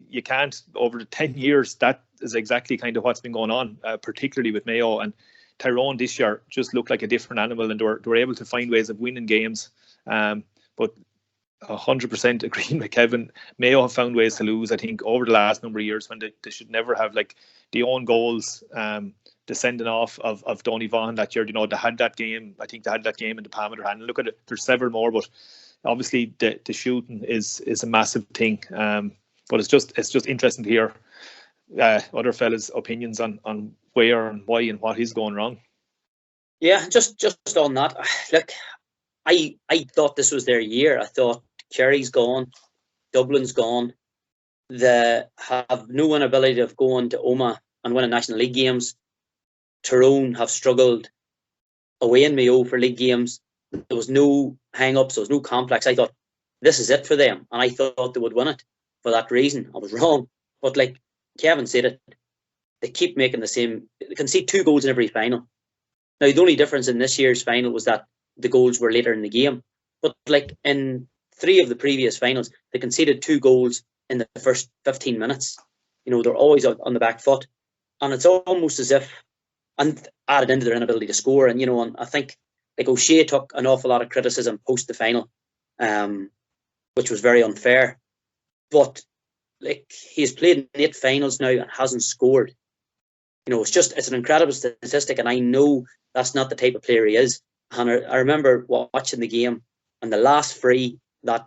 you can't, over the 10 years, that is exactly kind of what's been going on, particularly with Mayo. And Tyrone this year just looked like a different animal, and they were able to find ways of winning games. But 100% agreeing with Kevin. Mayo have found ways to lose, I think, over the last number of years, when they should never have, like, the own goals, the sending off of Donny Vaughan that year. You know, they had that game. I think they had that game in the palm of their hand. And look at it, there's several more, but obviously the shooting is a massive thing. But it's just interesting to hear other fellas' opinions on where and why and what is going wrong. Yeah, just on that. Look, I thought this was their year. I thought Kerry's gone, Dublin's gone. They have no inability of going to Omagh and winning National League games. Tyrone have struggled away in Mayo for league games. There was no hang-ups, there was no complex. I thought this is it for them, and I thought they would win it for that reason. I was wrong. But like Kevin said it, they keep making the same. They concede 2 goals in every final. Now, the only difference in this year's final was that the goals were later in the game. But like in 3 of the previous finals, they conceded 2 goals in the first 15 minutes. You know, they're always on the back foot. And it's almost as if, and added into their inability to score. And, you know, and I think like O'Shea took an awful lot of criticism post the final, which was very unfair. But like, he's played in 8 finals now and hasn't scored. You know, it's an incredible statistic, and I know that's not the type of player he is. And I remember watching the game, and the last free, that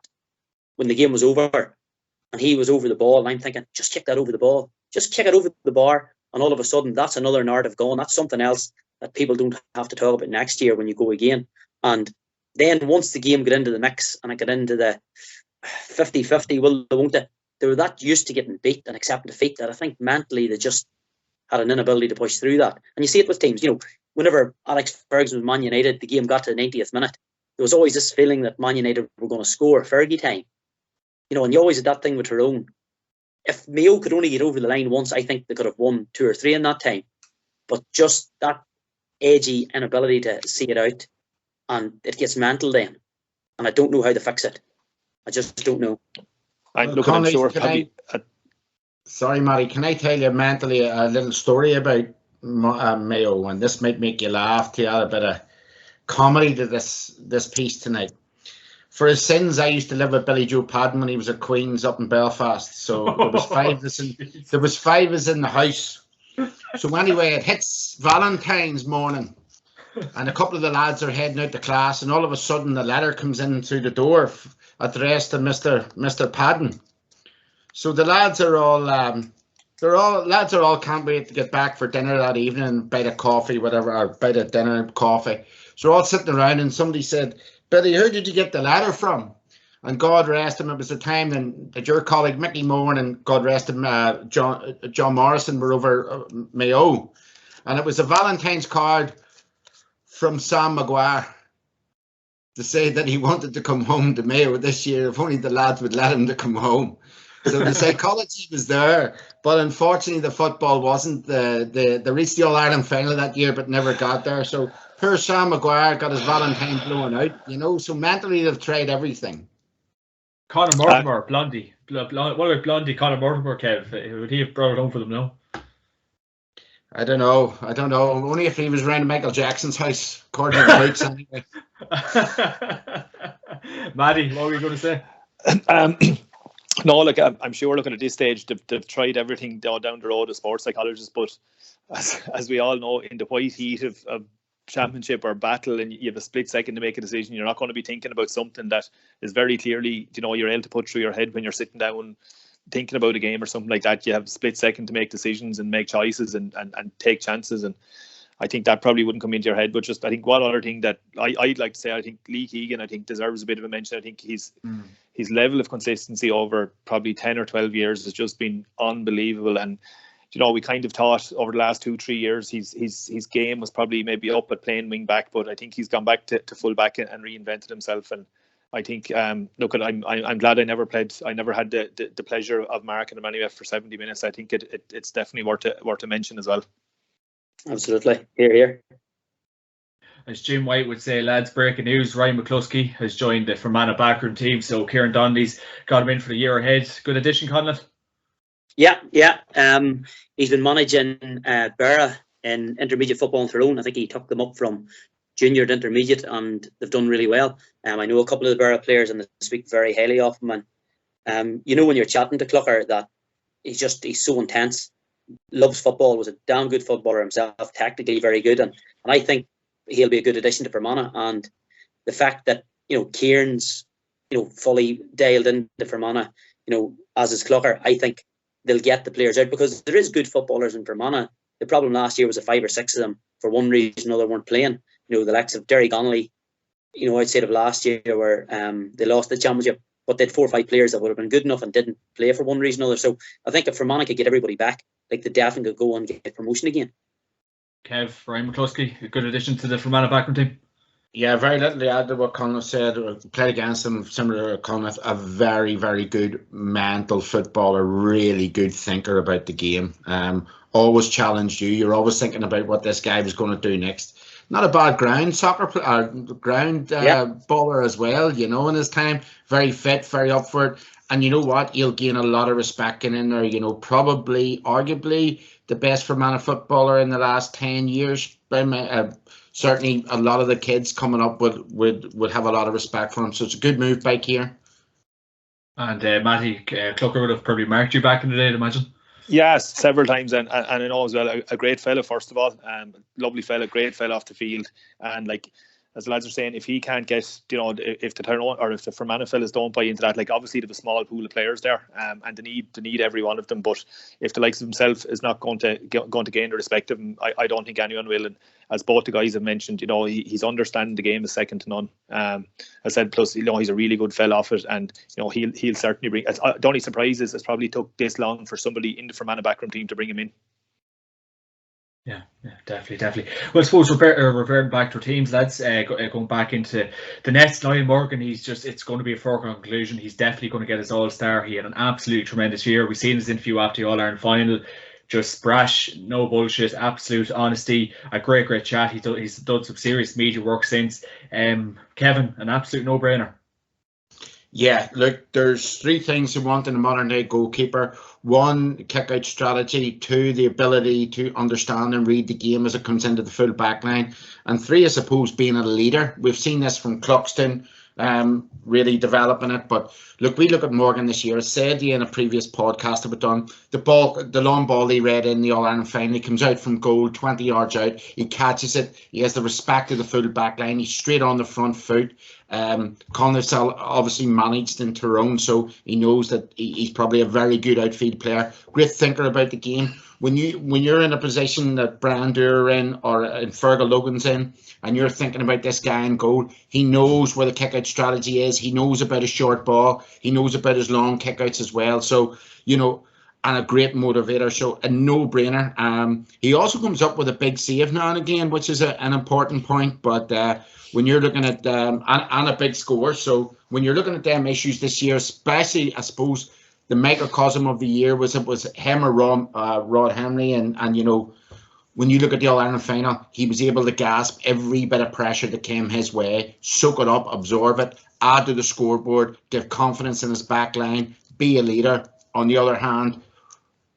when the game was over and he was over the ball, and I'm thinking, just kick that over the ball, just kick it over the bar. And all of a sudden, that's another narrative going. That's something else that people don't have to talk about next year when you go again. And then once the game got into the mix and it got into the 50-50, well, they won't. They were that used to getting beat and accepting defeat that I think mentally they just had an inability to push through that. And you see it with teams. Whenever Alex Ferguson was Man United, the game got to the 90th minute, there was always this feeling that Man United were going to score Fergie time. And you always had that thing with Tyrone. If Mayo could only get over the line once, I think they could have won 2 or 3 in that time. But just that edgy inability to see it out, and it gets mental then. And I don't know how to fix it. I just don't know. Sorry, Matty, can I tell you mentally a little story about Mayo? And this might make you laugh, to add a bit of comedy to this piece tonight. For his sins, I used to live with Billy Joe Padden when he was at Queen's up in Belfast. So there was 5 of us in the house. So anyway, it hits Valentine's morning, and a couple of the lads are heading out to class, and all of a sudden the letter comes in through the door addressed to Mr. Padden. So the lads are all can't wait to get back for dinner that evening, bite of coffee, whatever, or bite of dinner, coffee. So we're all sitting around, and somebody said, "Billy, who did you get the letter from?" And God rest him, it was the time that your colleague Mickey Moore and God rest him, John Morrison were over Mayo, and it was a Valentine's card from Sam Maguire to say that he wanted to come home to Mayo this year if only the lads would let him to come home. So the psychology was there, but unfortunately the football wasn't. They reached the All-Ireland final that year but never got there. So poor Sam Maguire got his Valentine blown out, so mentally they've tried everything. Conor Mortimer, Blondie. What about Blondie, Conor Mortimer, Kev? Would he have brought it home for them now? I don't know. Only if he was around Michael Jackson's house, according to the books anyway. Maddie, what were you going to say? No, I'm sure looking at this stage, they've tried everything down the road as sports psychologists, but as we all know, in the white heat of championship or battle, and you have a split second to make a decision, you're not going to be thinking about something that is very clearly, you're able to put through your head when you're sitting down thinking about a game or something like that. You have a split second to make decisions and make choices and take chances, and I think that probably wouldn't come into your head. But just, I think one other thing that I'd like to say, I think Lee Keegan, I think deserves a bit of a mention. I think his level of consistency over probably 10 or 12 years has just been unbelievable. And we kind of thought over the last 2-3 years his game was probably maybe up at playing wing back, but I think he's gone back to full back and reinvented himself. And I think I'm glad I never played. I never had the pleasure of marking him anyway for 70 minutes. I think it's definitely worth a mention as well. Absolutely. Here. As Jim White would say, lads, breaking news: Ryan McCluskey has joined the Fermanagh backroom team. So Kieran Donnelly's got him in for the year ahead. Good addition, Conlon. Yeah. He's been managing Bera in intermediate football in Tyrone. I think he took them up from junior to intermediate, and they've done really well. I know a couple of the Bera players, and they speak very highly of him. And when you're chatting to Clucker, that he's so intense, loves football, was a damn good footballer himself, tactically very good, and I think he'll be a good addition to Fermanagh. And the fact that Kieran's fully dialed into Fermanagh, as is Clucker, I think they'll get the players out, because there is good footballers in Fermanagh. The problem last year was 5 or 6 of them, for one reason or another, weren't playing. The likes of Derry Connolly, outside of last year, where they lost the championship, but they had 4 or 5 players that would have been good enough and didn't play for one reason or other. So I think if Fermanagh could get everybody back, they definitely could go and get promotion again. Kev, Ryan McCluskey, a good addition to the Fermanagh backroom team. Yeah, very little to add to what Conor said. Played against him, similar to Conor, a very, very good mental footballer, really good thinker about the game. Always challenged you. You're always thinking about what this guy was going to do next. Not a bad ground baller as well, in his time. Very fit, very up for it. And you know what? He'll gain a lot of respect in there. Probably, arguably, the best Fermanagh footballer in the last 10 years. Certainly, a lot of the kids coming up would have a lot of respect for him. So it's a good move by Kieran. And Matty, Clucker would have probably marked you back in the day, I'd imagine. Yes, several times, and I know as well, a great fella, first of all, lovely fella, great fella off the field, and as the lads are saying, if he can't get, if the Tyrone or if the Fermanagh fellas don't buy into that, like obviously they have a small pool of players there, and they need every one of them. But if the likes of himself is not going to gain the respect of him, I don't think anyone will. And as both the guys have mentioned, he's understanding the game is second to none. I said, plus he's a really good fella off it, and he'll certainly bring. The only surprise is it's probably took this long for somebody in the Fermanagh backroom team to bring him in. Yeah, definitely. Well, I suppose reverting back to our teams, lads, going back into the Nets, Niall Morgan, it's going to be a foregone conclusion. He's definitely going to get his All-Star. He had an absolutely tremendous year. We've seen his interview after the All-Ireland final. Just brash, no bullshit, absolute honesty, a great chat. He's done some serious media work since. Kevin, an absolute no-brainer. Yeah, look, there's three things you want in a modern day goalkeeper. One, kick-out strategy. Two, the ability to understand and read the game as it comes into the full back line. And three, I suppose, being a leader. We've seen this from Cluxton, really developing it. But look, we look at Morgan this year. I said to you in a previous podcast that we've done, the long ball he read in the All-Ireland final, he comes out from goal, 20 yards out, he catches it, he has the respect of the full back line, he's straight on the front foot. Connor's obviously managed in Tyrone, so he knows that he's probably a very good outfield player. Great thinker about the game. When you're in a position that Brian Dewar in or in Fergal Logan's in, and you're thinking about this guy in goal, he knows where the kick-out strategy is. He knows about his short ball. He knows about his long kick-outs as well. So, and a great motivator. So a no-brainer. He also comes up with a big save now and again, which is an important point. But when you're looking at and a big score, so when you're looking at them issues this year, especially I suppose the microcosm of the year was him or Rod Henry, and when you look at the All-Ireland final, he was able to grasp every bit of pressure that came his way, soak it up, absorb it, add to the scoreboard, give confidence in his back line, be a leader. On the other hand,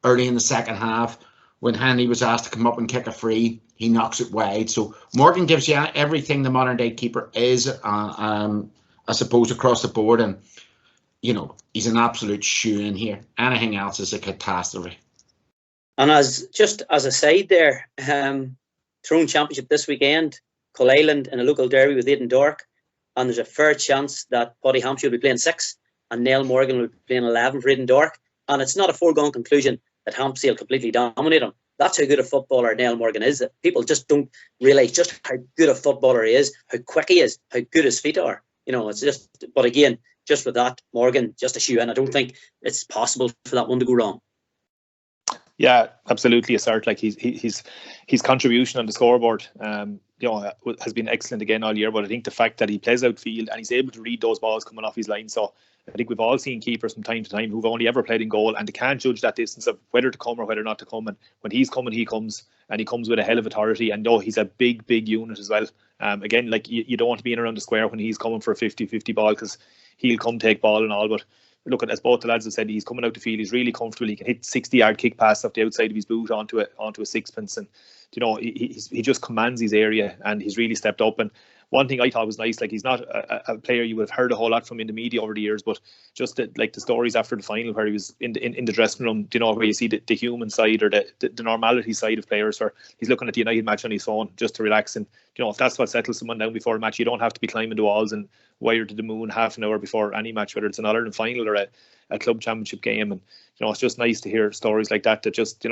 early in the second half, when Henry was asked to come up and kick a free, he knocks it wide. So Morgan gives you everything the modern day keeper is, I suppose, across the board. And, he's an absolute shoe-in here. Anything else is a catastrophe. And as a side there, Tyrone Championship this weekend, Culleland in a local derby with Aidan Dork, and there's a fair chance that Paddy Hampshire will be playing 6 and Niall Morgan will be playing 11 for Aidan Dork. And it's not a foregone conclusion that Hampshire will completely dominate him. That's how good a footballer Niall Morgan is. People just don't realise just how good a footballer he is, how quick he is, how good his feet are. It's just, but again, just with that, Morgan, just a shoe-in. I don't think it's possible for that one to go wrong. Yeah, absolutely, assert. Like his contribution on the scoreboard, has been excellent again all year. But I think the fact that he plays outfield and he's able to read those balls coming off his line. So I think we've all seen keepers from time to time who've only ever played in goal, and they can't judge that distance of whether to come or whether not to come. And when he's coming, he comes, and he comes with a hell of authority. And he's a big unit as well. Again, like you don't want to be in around the square when he's coming for a 50-50 ball, because he'll come take ball and all. But look, as both the lads have said, he's coming out the field, he's really comfortable. He can hit 60-yard kick pass off the outside of his boot onto a sixpence, and he just commands his area, and he's really stepped up. And one thing I thought was nice, like he's not a player you would have heard a whole lot from in the media over the years, but just the stories after the final where he was in the dressing room, where you see the human side or the normality side of players, where he's looking at the United match on his phone just to relax. And if that's what settles someone down before a match, you don't have to be climbing the walls and wired to the moon half an hour before any match, whether it's an Ireland final or a club championship game. And it's just nice to hear stories like that just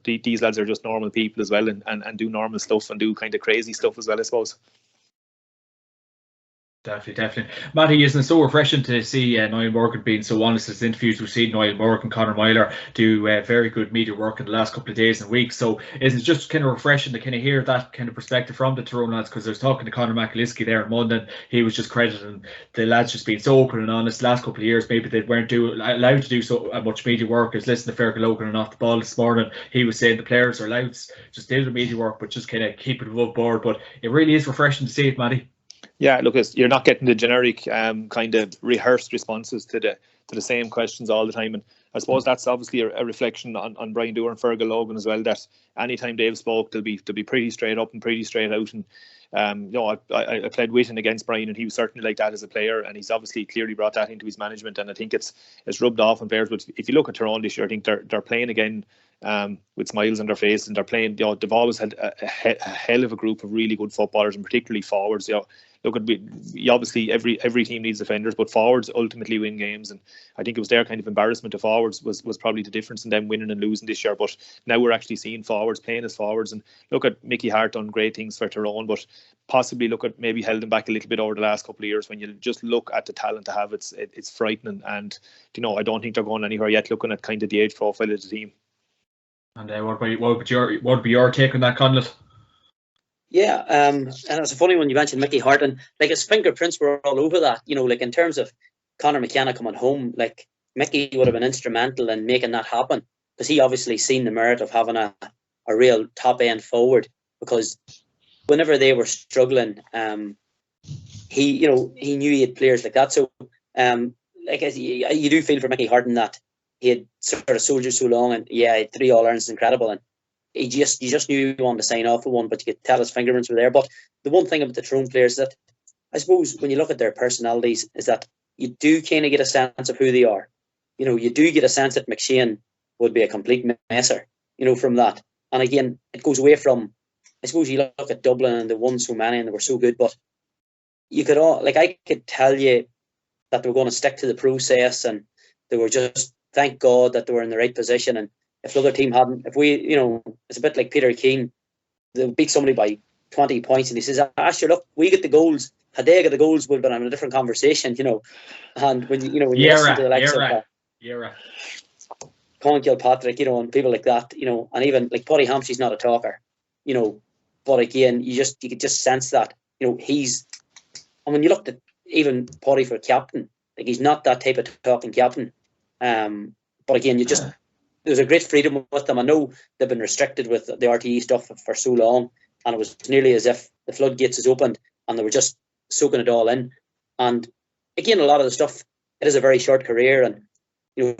these lads are just normal people as well, and do normal stuff and do kind of crazy stuff as well, I suppose. Definitely. Matty, isn't it so refreshing to see Niall Morgan being so honest in his interviews? We've seen Niall Morgan, Conor Myler do very good media work in the last couple of days and weeks. So isn't it just kind of refreshing to kind of hear that kind of perspective from the Tyrone lads? Because I was talking to Conor McAliskey there in London. He was just crediting the lads just being so open and honest. Last couple of years, maybe they weren't allowed to do so much media work. I was listening to Fergal Logan and Off the Ball this morning. He was saying the players are allowed to just do the media work, but just kind of keep it above board. But it really is refreshing to see it, Matty. Yeah, look, you're not getting the generic kind of rehearsed responses to the same questions all the time. And I suppose that's obviously a reflection on Brian Dewar and Fergal Logan as well, that anytime they've spoke, they'll be pretty straight up and pretty straight out. And I played with and against Brian, and he was certainly like that as a player, and he's obviously clearly brought that into his management, and I think it's rubbed off on players. But if you look at Tyrone this year, I think they're playing again with smiles on their face, and they're playing. They've always had a hell of a group of really good footballers, and particularly forwards. look, obviously every team needs defenders, but forwards ultimately win games, and I think it was their kind of embarrassment to forwards was probably the difference in them winning and losing this year. But now we're actually seeing forwards playing as forwards, and look at Mickey Hart done great things for Tyrone, but possibly look at maybe held them back a little bit over the last couple of years. When you just look at the talent they have, it's frightening, and I don't think they're going anywhere yet. Looking at kind of the age profile of the team. And what would be your take on that, Conleth? Yeah, and it's a funny one you mentioned Mickey Hart, and like his fingerprints were all over that. Like in terms of Conor McKenna coming home, like Mickey would have been instrumental in making that happen, because he obviously seen the merit of having a real top end forward. Because whenever they were struggling, he knew he had players like that. So like you do feel for Mickey Hart in that he had sort of soldiered so long, and yeah, 3 All-Irelands is incredible, and you just knew he wanted to sign off for one, but you could tell his fingerprints were there. But the one thing about the Tyrone players is that, I suppose, when you look at their personalities, is that you do kind of get a sense of who they are. You do get a sense that McShane would be a complete messer, from that. And again, it goes away from, I suppose you look at Dublin and they won so many and they were so good, but you could I could tell you that they were going to stick to the process, and they were just, thank God that they were in the right position. And if the other team hadn't, if we, it's a bit like Peter Keane, they beat somebody by 20 points, and he says, sure, look, we get the goals. Had they got the goals, we'd have been having a different conversation, And when you listen to the likes of Colin Kilpatrick, and people like that, and even like Paddy Hampshey's not a talker, but again, you could just sense that, he's, and when you looked at even Paddy for captain, like he's not that type of talking captain. But again, there's a great freedom with them. I know they've been restricted with the RTE stuff for so long, and it was nearly as if the floodgates is opened and they were just soaking it all in. And again, a lot of the stuff, it is a very short career, and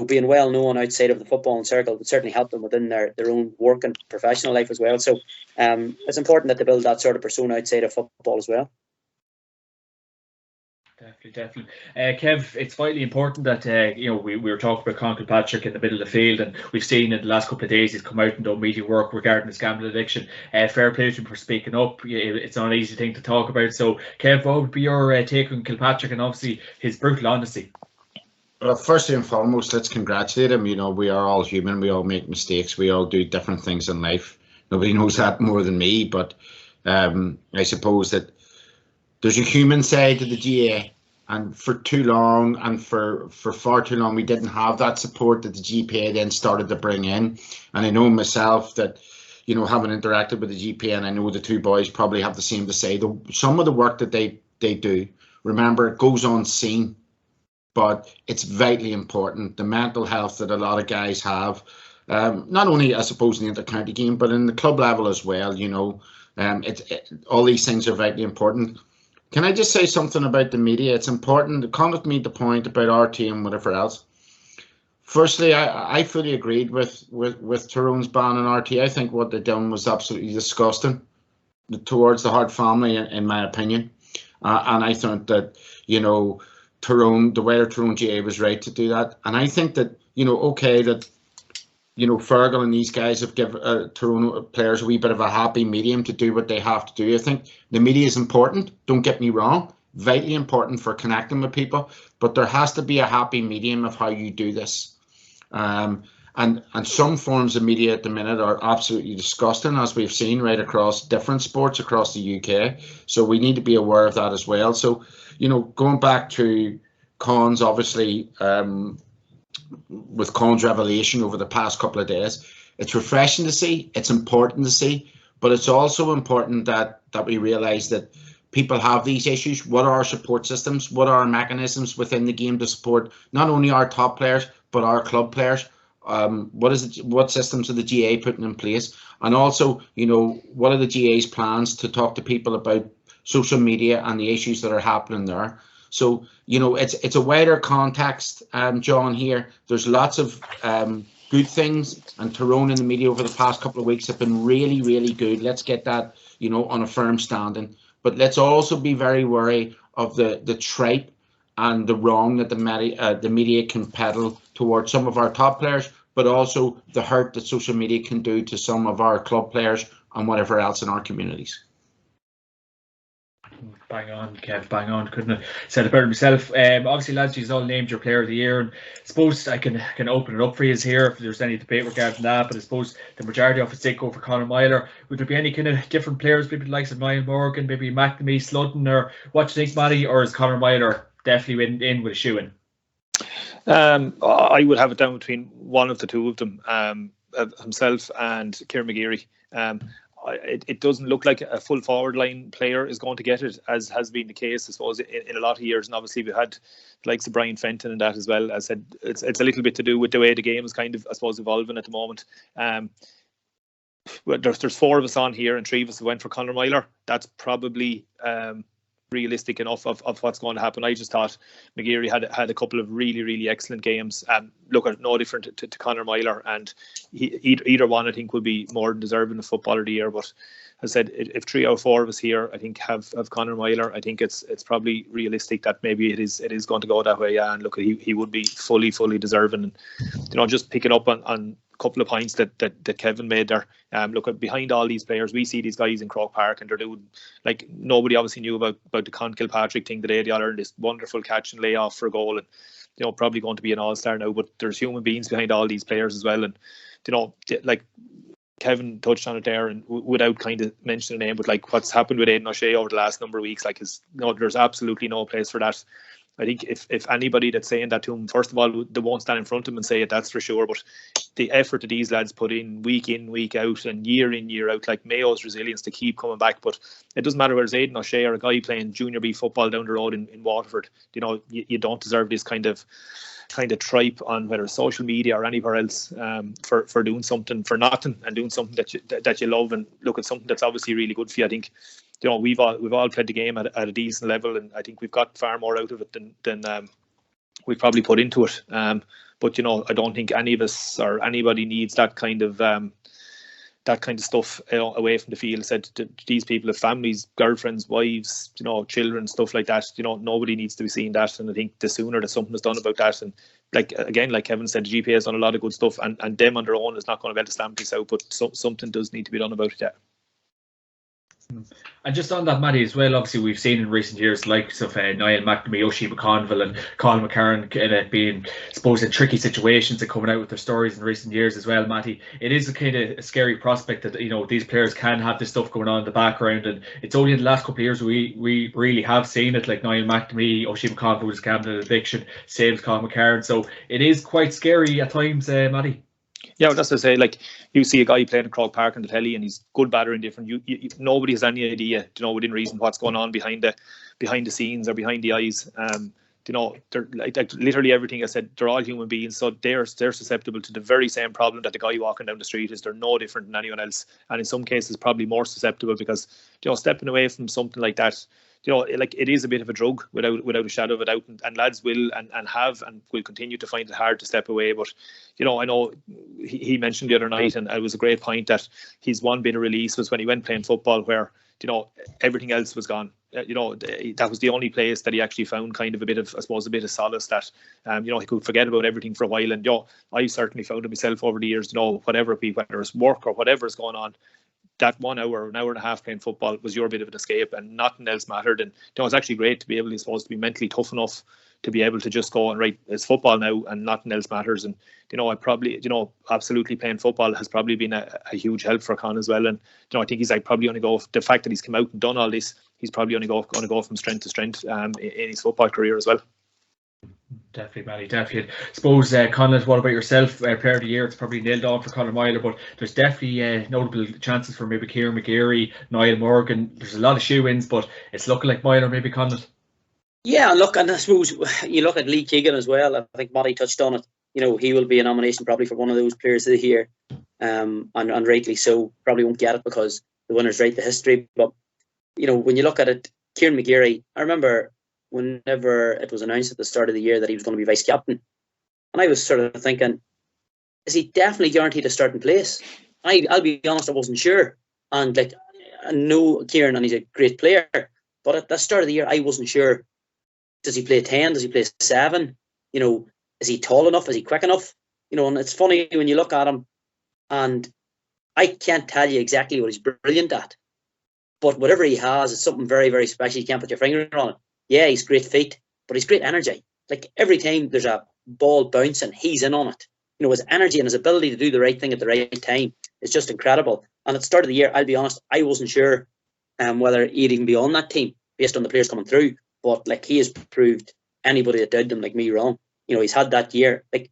being well known outside of the football circle would certainly help them within their own work and professional life as well. So it's important that they build that sort of persona outside of football as well. Definitely. Kev, it's vitally important that we were talking about Conor Kilpatrick in the middle of the field, and we've seen in the last couple of days he's come out and done media work regarding his gambling addiction. Fair play to him for speaking up. It's not an easy thing to talk about. So, Kev, what would be your take on Kilpatrick and obviously his brutal honesty? Well, first and foremost, let's congratulate him. We are all human. We all make mistakes. We all do different things in life. Nobody knows that more than me, but I suppose that there's a human side to the GA, and for too long and for far too long we didn't have that support that the GPA then started to bring in. And I know myself that, having interacted with the GPA, and I know the two boys probably have the same to say, some of the work that they do, remember, it goes unseen, but it's vitally important. The mental health that a lot of guys have, not only I suppose in the inter-county game, but in the club level as well, all these things are vitally important. Can I just say something about the media? It's important. Conleth made the point about RT and whatever else. Firstly, I fully agreed with Tyrone's ban on RT. I think what they done was absolutely disgusting towards the Hart family, in my opinion. And I think that, Tyrone, the way Tyrone GA was right to do that. And I think that, okay, that, Fergal and these guys have given Tyrone players a wee bit of a happy medium to do what they have to do. I think the media is important, don't get me wrong, vitally important for connecting with people, but there has to be a happy medium of how you do this. And some forms of media at the minute are absolutely disgusting, as we've seen right across different sports across the UK. So we need to be aware of that as well. So, going back to Con's, obviously, with Con's revelation over the past couple of days, it's refreshing to see, it's important to see, but it's also important that we realise that people have these issues. What are our support systems? What are our mechanisms within the game to support not only our top players, but our club players? What systems are the GA putting in place? And also, what are the GA's plans to talk to people about social media and the issues that are happening there? So, it's a wider context, John, here. There's lots of good things, and Tyrone in the media over the past couple of weeks have been really, really good. Let's get that, on a firm standing. But let's also be very wary of the tripe and the wrong that the media can peddle towards some of our top players, but also the hurt that social media can do to some of our club players and whatever else in our communities. Bang on, Kev, bang on. Couldn't have said it better myself. Obviously, lads, you've all named your player of the year, and I suppose I can open it up for you here if there's any debate regarding that. But I suppose the majority of us did go for Conor Myler. Would there be any kind of different players, maybe the likes of Niall Morgan, maybe McNamee, Sludden, or what do you think, Matty? Or is Conor Myler definitely in with a shoe in? I would have it down between one of the two of them, himself and Kieran McGeary. It doesn't look like a full forward line player is going to get it, as has been the case, I suppose, in a lot of years. And obviously, we've had the likes of Brian Fenton and that as well. As I said, it's a little bit to do with the way the game is kind of, I suppose, evolving at the moment. There's 4 of us on here, and 3 of us went for Conor Myler. That's probably realistic enough of what's going to happen. I just thought McGeary had a couple of really excellent games. Look, no different to Conor Myler, and either one I think will be more than deserving of Footballer of the Year. But as I said, if 3 out of 4 of us here I think have Conor Myler, I think it's probably realistic that maybe it is going to go that way. Yeah, and look, he would be fully deserving. And just picking up on couple of points that Kevin made there. Look, behind all these players, we see these guys in Croke Park, and they're doing, like, nobody obviously knew about the Con Kilpatrick thing today. They all earned this wonderful catch and lay off for a goal, and probably going to be an all-star now. But there's human beings behind all these players as well, and like Kevin touched on it there, and without kind of mentioning a name, but like what's happened with Aidan O'Shea over the last number of weeks, like, there's absolutely no place for that. I think if anybody that's saying that to him, first of all, they won't stand in front of him and say it, that's for sure. But the effort that these lads put in, week out, and year in, year out, like Mayo's resilience to keep coming back. But it doesn't matter whether it's Aidan O'Shea or a guy playing junior B football down the road in Waterford. You don't deserve this kind of tripe on whether it's social media or anywhere else for doing something for nothing and doing something that you love, and look at something that's obviously really good for you. I think we've all played the game at a decent level, and I think we've got far more out of it than we've probably put into it. But I don't think any of us or anybody needs that kind of stuff away from the field. Said to these people have families, girlfriends, wives, children, stuff like that. Nobody needs to be seeing that, and I think the sooner that something is done about that, and like Kevin said, the GPA has done a lot of good stuff, and them on their own is not going to be able to stamp this out, but something does need to be done about it. Yeah. And just on that, Matty, as well, obviously we've seen in recent years likes of Niall McNamee, Oshie McConville and Colin McCarran being, I suppose, in tricky situations and coming out with their stories in recent years as well, Matty. It is a kind of a scary prospect that these players can have this stuff going on in the background, and it's only in the last couple of years we really have seen it, like Niall McNamee, Oshie McConville was candidate eviction, same as Colin McCarran. So it is quite scary at times, Matty. Yeah, well, that's to say, like, you see a guy playing at Croke Park on the telly and he's good, bad or indifferent. Nobody has any idea, within reason what's going on behind the scenes or behind the eyes. They're like literally everything I said. They're all human beings, so they're susceptible to the very same problem that the guy walking down the street is. They're no different than anyone else, and in some cases probably more susceptible because stepping away from something like that. Like, it is a bit of a drug without a shadow of a doubt, and lads will and have and will continue to find it hard to step away. But I know he mentioned the other night, and it was a great point, that his one bit of release was when he went playing football, where everything else was gone. That was the only place that he actually found kind of a bit of, I suppose, a bit of solace, that he could forget about everything for a while. And I certainly found it myself over the years. Whatever it be, whether it's work or whatever is going on, that 1 hour, an hour and a half playing football was your bit of an escape, and nothing else mattered. And it's actually great to be able, to be mentally tough enough to be able to just go and, right, it's football now and nothing else matters. And I probably, absolutely playing football has probably been a huge help for Con as well. And I think he's probably only go, the fact that he's come out and done all this, he's probably only going to go from strength to strength in his football career as well. Definitely, Matty, definitely. I suppose, Conlon, what about yourself? Player of the year, it's probably nailed on for Conor Myler, but there's definitely notable chances for maybe Kieran McGeary, Niall Morgan. There's a lot of shoe-ins, but it's looking like Myler, maybe Conlon. Yeah, look, and I suppose you look at Lee Keegan as well. I think Matty touched on it. He will be a nomination probably for one of those players of the year, and rightly so. Probably won't get it because the winners write the history. But when you look at it, Kieran McGeary, I remember whenever it was announced at the start of the year that he was going to be vice captain, and I was sort of thinking, is he definitely guaranteed a starting place? I'll be honest, I wasn't sure. And I know Kieran, and he's a great player, but at the start of the year, I wasn't sure. Does he play 10? Does he play 7? Is he tall enough? Is he quick enough? And it's funny when you look at him, and I can't tell you exactly what he's brilliant at, but whatever he has, it's something very, very special. You can't put your finger on it. Yeah, he's great feet, but he's great energy. Like every time there's a ball bouncing, he's in on it. You know, his energy and his ability to do the right thing at the right time is just incredible. And at the start of the year, I'll be honest, I wasn't sure whether he'd even be on that team based on the players coming through. But like, he has proved anybody that doubted him like me wrong. You know, he's had that year. Like,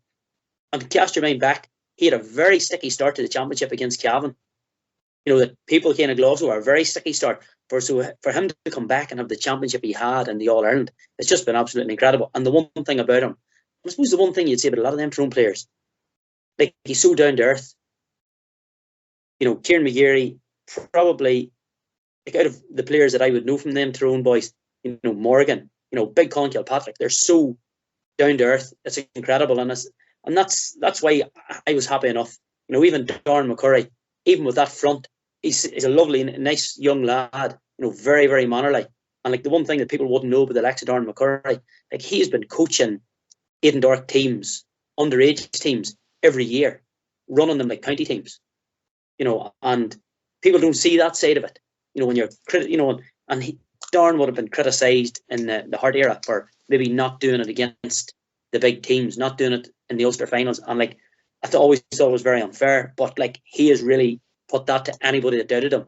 and cast your mind back, he had a very sticky start to the championship against Cavan. You know, that people kind of gloves were a very sticky start. For him to come back and have the championship he had and the All Ireland, it's just been absolutely incredible. And the one thing about him, I suppose the one thing you'd say about a lot of them Tyrone players, like, he's so down to earth. You know, Kieran McGeary, probably, like, out of the players that I would know from them Tyrone boys, you know, Morgan, you know, Big Colin Kilpatrick, they're so down to earth. It's incredible, and that's why I was happy enough. You know, even Darren McCurry, even with that front, he's a lovely, nice young lad. You know, very, very mannerly. And like, the one thing that people wouldn't know about the likes of Darren McCurry, like, he has been coaching Edinburgh teams, underage teams, every year, running them like county teams. You know, and people don't see that side of it. You know, when you're Darren would have been criticised in the Hart era for maybe not doing it against the big teams, not doing it in the Ulster finals, and like, I always thought it was very unfair. But like, he has really put that to anybody that doubted him.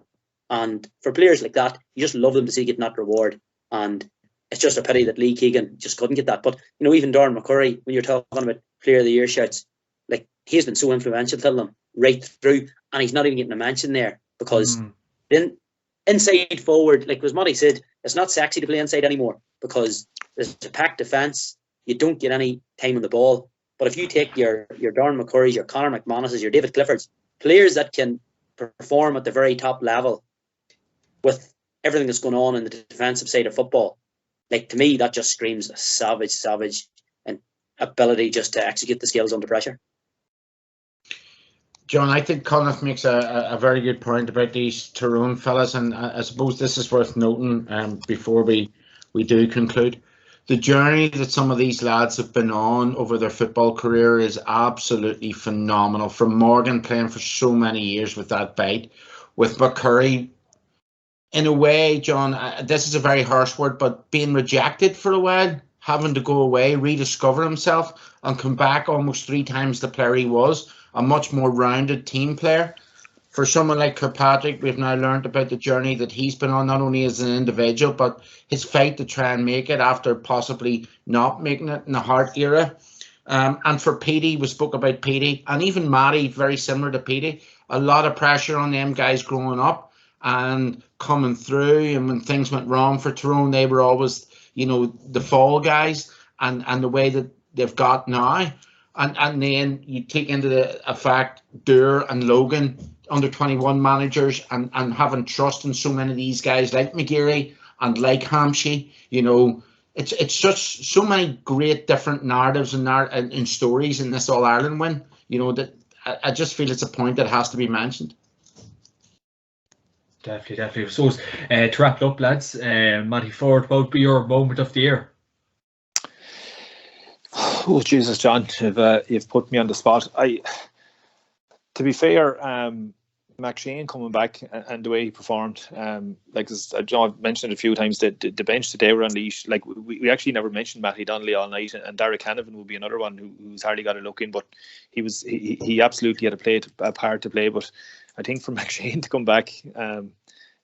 And for players like that, you just love them to see getting that reward. And it's just a pity that Lee Keegan just couldn't get that. But you know, even Darren McCurry, when you're talking about Player of the Year shouts, like, he's been so influential to them right through, and he's not even getting a mention there because then inside forward, like as Matty said, it's not sexy to play inside anymore because there's a packed defence. You don't get any time on the ball. But if you take your Darren McCurry's, your Conor McManus's, your David Clifford's, players that can perform at the very top level with everything that's going on in the defensive side of football, like, to me, that just screams a savage and ability just to execute the skills under pressure. John, I think Conniff makes a very good point about these Tyrone fellas, and I suppose this is worth noting before we do conclude. The journey that some of these lads have been on over their football career is absolutely phenomenal. From Morgan playing for so many years with that bite, with McCurry, in a way, John, this is a very harsh word, but being rejected for a while, having to go away, rediscover himself, and come back almost 3 times the player he was, a much more rounded team player. For someone like Kilpatrick, we've now learned about the journey that he's been on, not only as an individual, but his fight to try and make it after possibly not making it in the Hart era. And for Petey, we spoke about Petey, and even Matty, very similar to Petey, a lot of pressure on them guys growing up and coming through. And when things went wrong for Tyrone, they were always, you know, the fall guys, and the way that they've got now. And then you take into the fact Dure and Logan, under 21 managers, and having trust in so many of these guys like McGeary and like Hampshire. You know, it's just so many great different narratives and stories in this All Ireland win. You know, that I just feel it's a point that has to be mentioned. Definitely. So to wrap it up, lads, Matty Ford, what would be your moment of the year? Oh Jesus, John, you've put me on the spot. To be fair, McShane coming back and the way he performed, like as John, I've mentioned a few times, the bench today were unleashed. Like we actually never mentioned Matty Donnelly all night, and Derek Canavan will be another one who's hardly got a look in, but he absolutely had a part to play. But I think for McShane to come back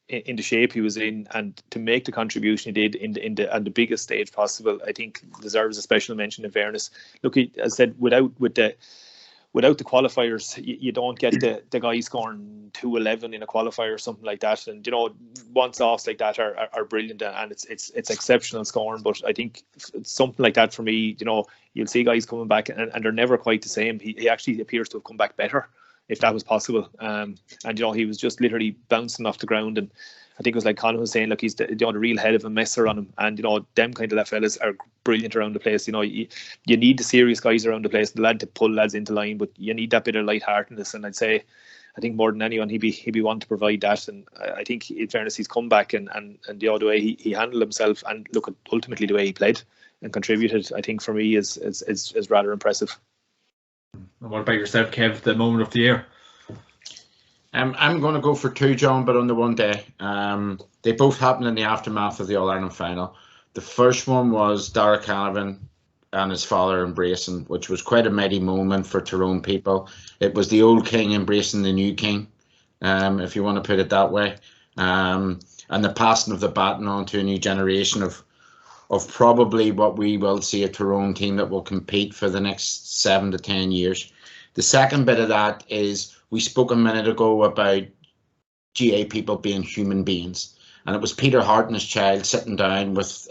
in the shape he was in and to make the contribution he did on the biggest stage possible, I think deserves a special mention. In fairness, look, as I said, without the qualifiers, you don't get the guy scoring 211 in a qualifier or something like that. And you know, once-offs like that are brilliant, and it's exceptional scoring. But I think something like that, for me, you know, you'll see guys coming back and they're never quite the same. He actually appears to have come back better, if that was possible. And you know, he was just literally bouncing off the ground, and I think it was like Colin was saying, look, he's the real head of a messer on him, and you know, them kind of left fellas are brilliant around the place. You know, you need the serious guys around the place, the lad to pull lads into line, but you need that bit of lightheartedness, and I'd say, I think more than anyone, he'd be one to provide that. And I think, in fairness, he's come back and the other way he handled himself, and look at ultimately the way he played and contributed, I think for me is rather impressive. And what about yourself, Kev, the moment of the year? I'm going to go for two, John, but on the one day. They both happened in the aftermath of the All-Ireland final. The first one was Darragh Canavan and his father embracing, which was quite a mighty moment for Tyrone people. It was the old king embracing the new king, if you want to put it that way. And the passing of the baton on to a new generation of probably what we will see a Tyrone team that will compete for the next 7 to 10 years. The second bit of that is, we spoke a minute ago about GA people being human beings. And it was Peter Hart and his child sitting down with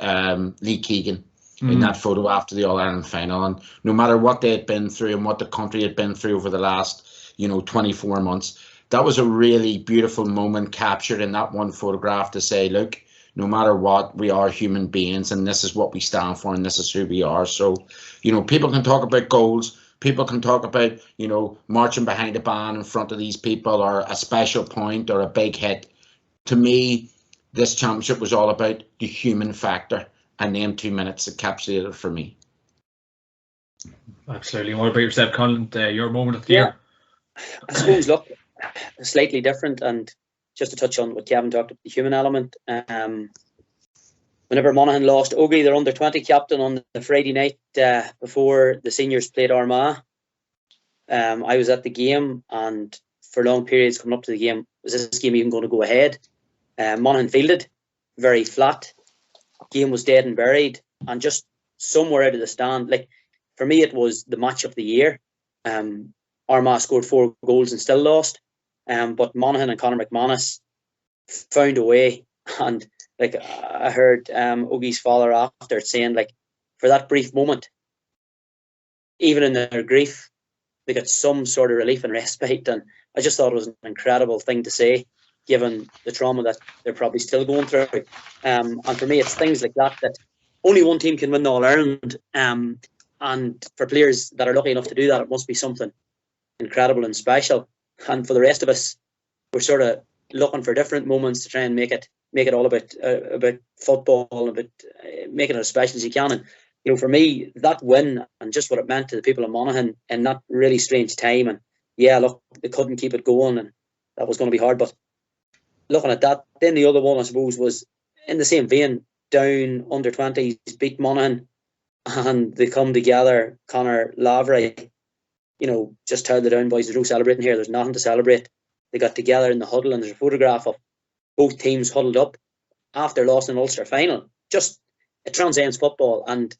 Lee Keegan in that photo after the All-Ireland final. And no matter what they had been through and what the country had been through over the last, 24 months, that was a really beautiful moment captured in that one photograph to say, look, no matter what, we are human beings and this is what we stand for and this is who we are. So, people can talk about goals. People can talk about, marching behind a band in front of these people or a special point or a big hit. To me, this championship was all about the human factor, and them 2 minutes encapsulated it for me. Absolutely. What about yourself, Colin? Your moment of the year? I suppose, look, slightly different, and just to touch on what Kevin talked about, the human element. Whenever Monaghan lost Ogie, their under-20 captain, on the Friday night before the seniors played Armagh, I was at the game, and for long periods coming up to the game, was this game even going to go ahead? Monaghan fielded very flat. Game was dead and buried, and just somewhere out of the stand, like, for me, it was the match of the year. Armagh scored 4 goals and still lost, but Monaghan and Conor McManus found a way. And like, I heard Ogie's father after saying, like, for that brief moment, even in their grief, they got some sort of relief and respite. And I just thought it was an incredible thing to say, given the trauma that they're probably still going through. And for me, it's things like that only one team can win the All-Ireland. And for players that are lucky enough to do that, it must be something incredible and special. And for the rest of us, we're sort of looking for different moments to try and make it all about football, about making it as special as you can. And for me, that win and just what it meant to the people of Monaghan in that really strange time. And yeah, look, they couldn't keep it going, and that was going to be hard. But looking at that, then the other one, I suppose, was in the same vein. Down under 20s, beat Monaghan, and they come together. Conor Lavery, just tell the down boys, there's no celebrating here. There's nothing to celebrate. They got together in the huddle, and there's a photograph of both teams huddled up after lost an Ulster final. Just, it transcends football, and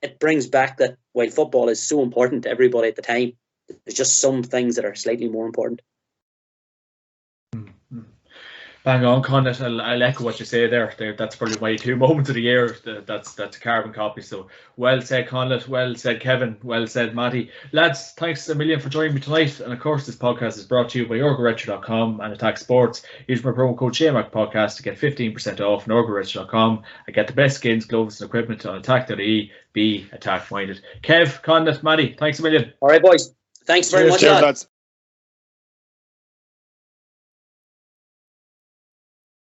it brings back that while football is so important to everybody at the time, there's just some things that are slightly more important. Bang on, Conor. I'll echo what you say there. That's probably my 2 moments of the year. That's a carbon copy. So well said, Conor. Well said, Kevin. Well said, Matty. Lads, thanks a million for joining me tonight. And of course, this podcast is brought to you by orgaretro.com and Attack Sports. Use my promo code JMAC Podcast to get 15% off on orgaretro.com and get the best skins, gloves, and equipment on Atak.ie. Be attack minded. Kev, Conor, Matty, thanks a million. All right, boys. Thanks very much, lads.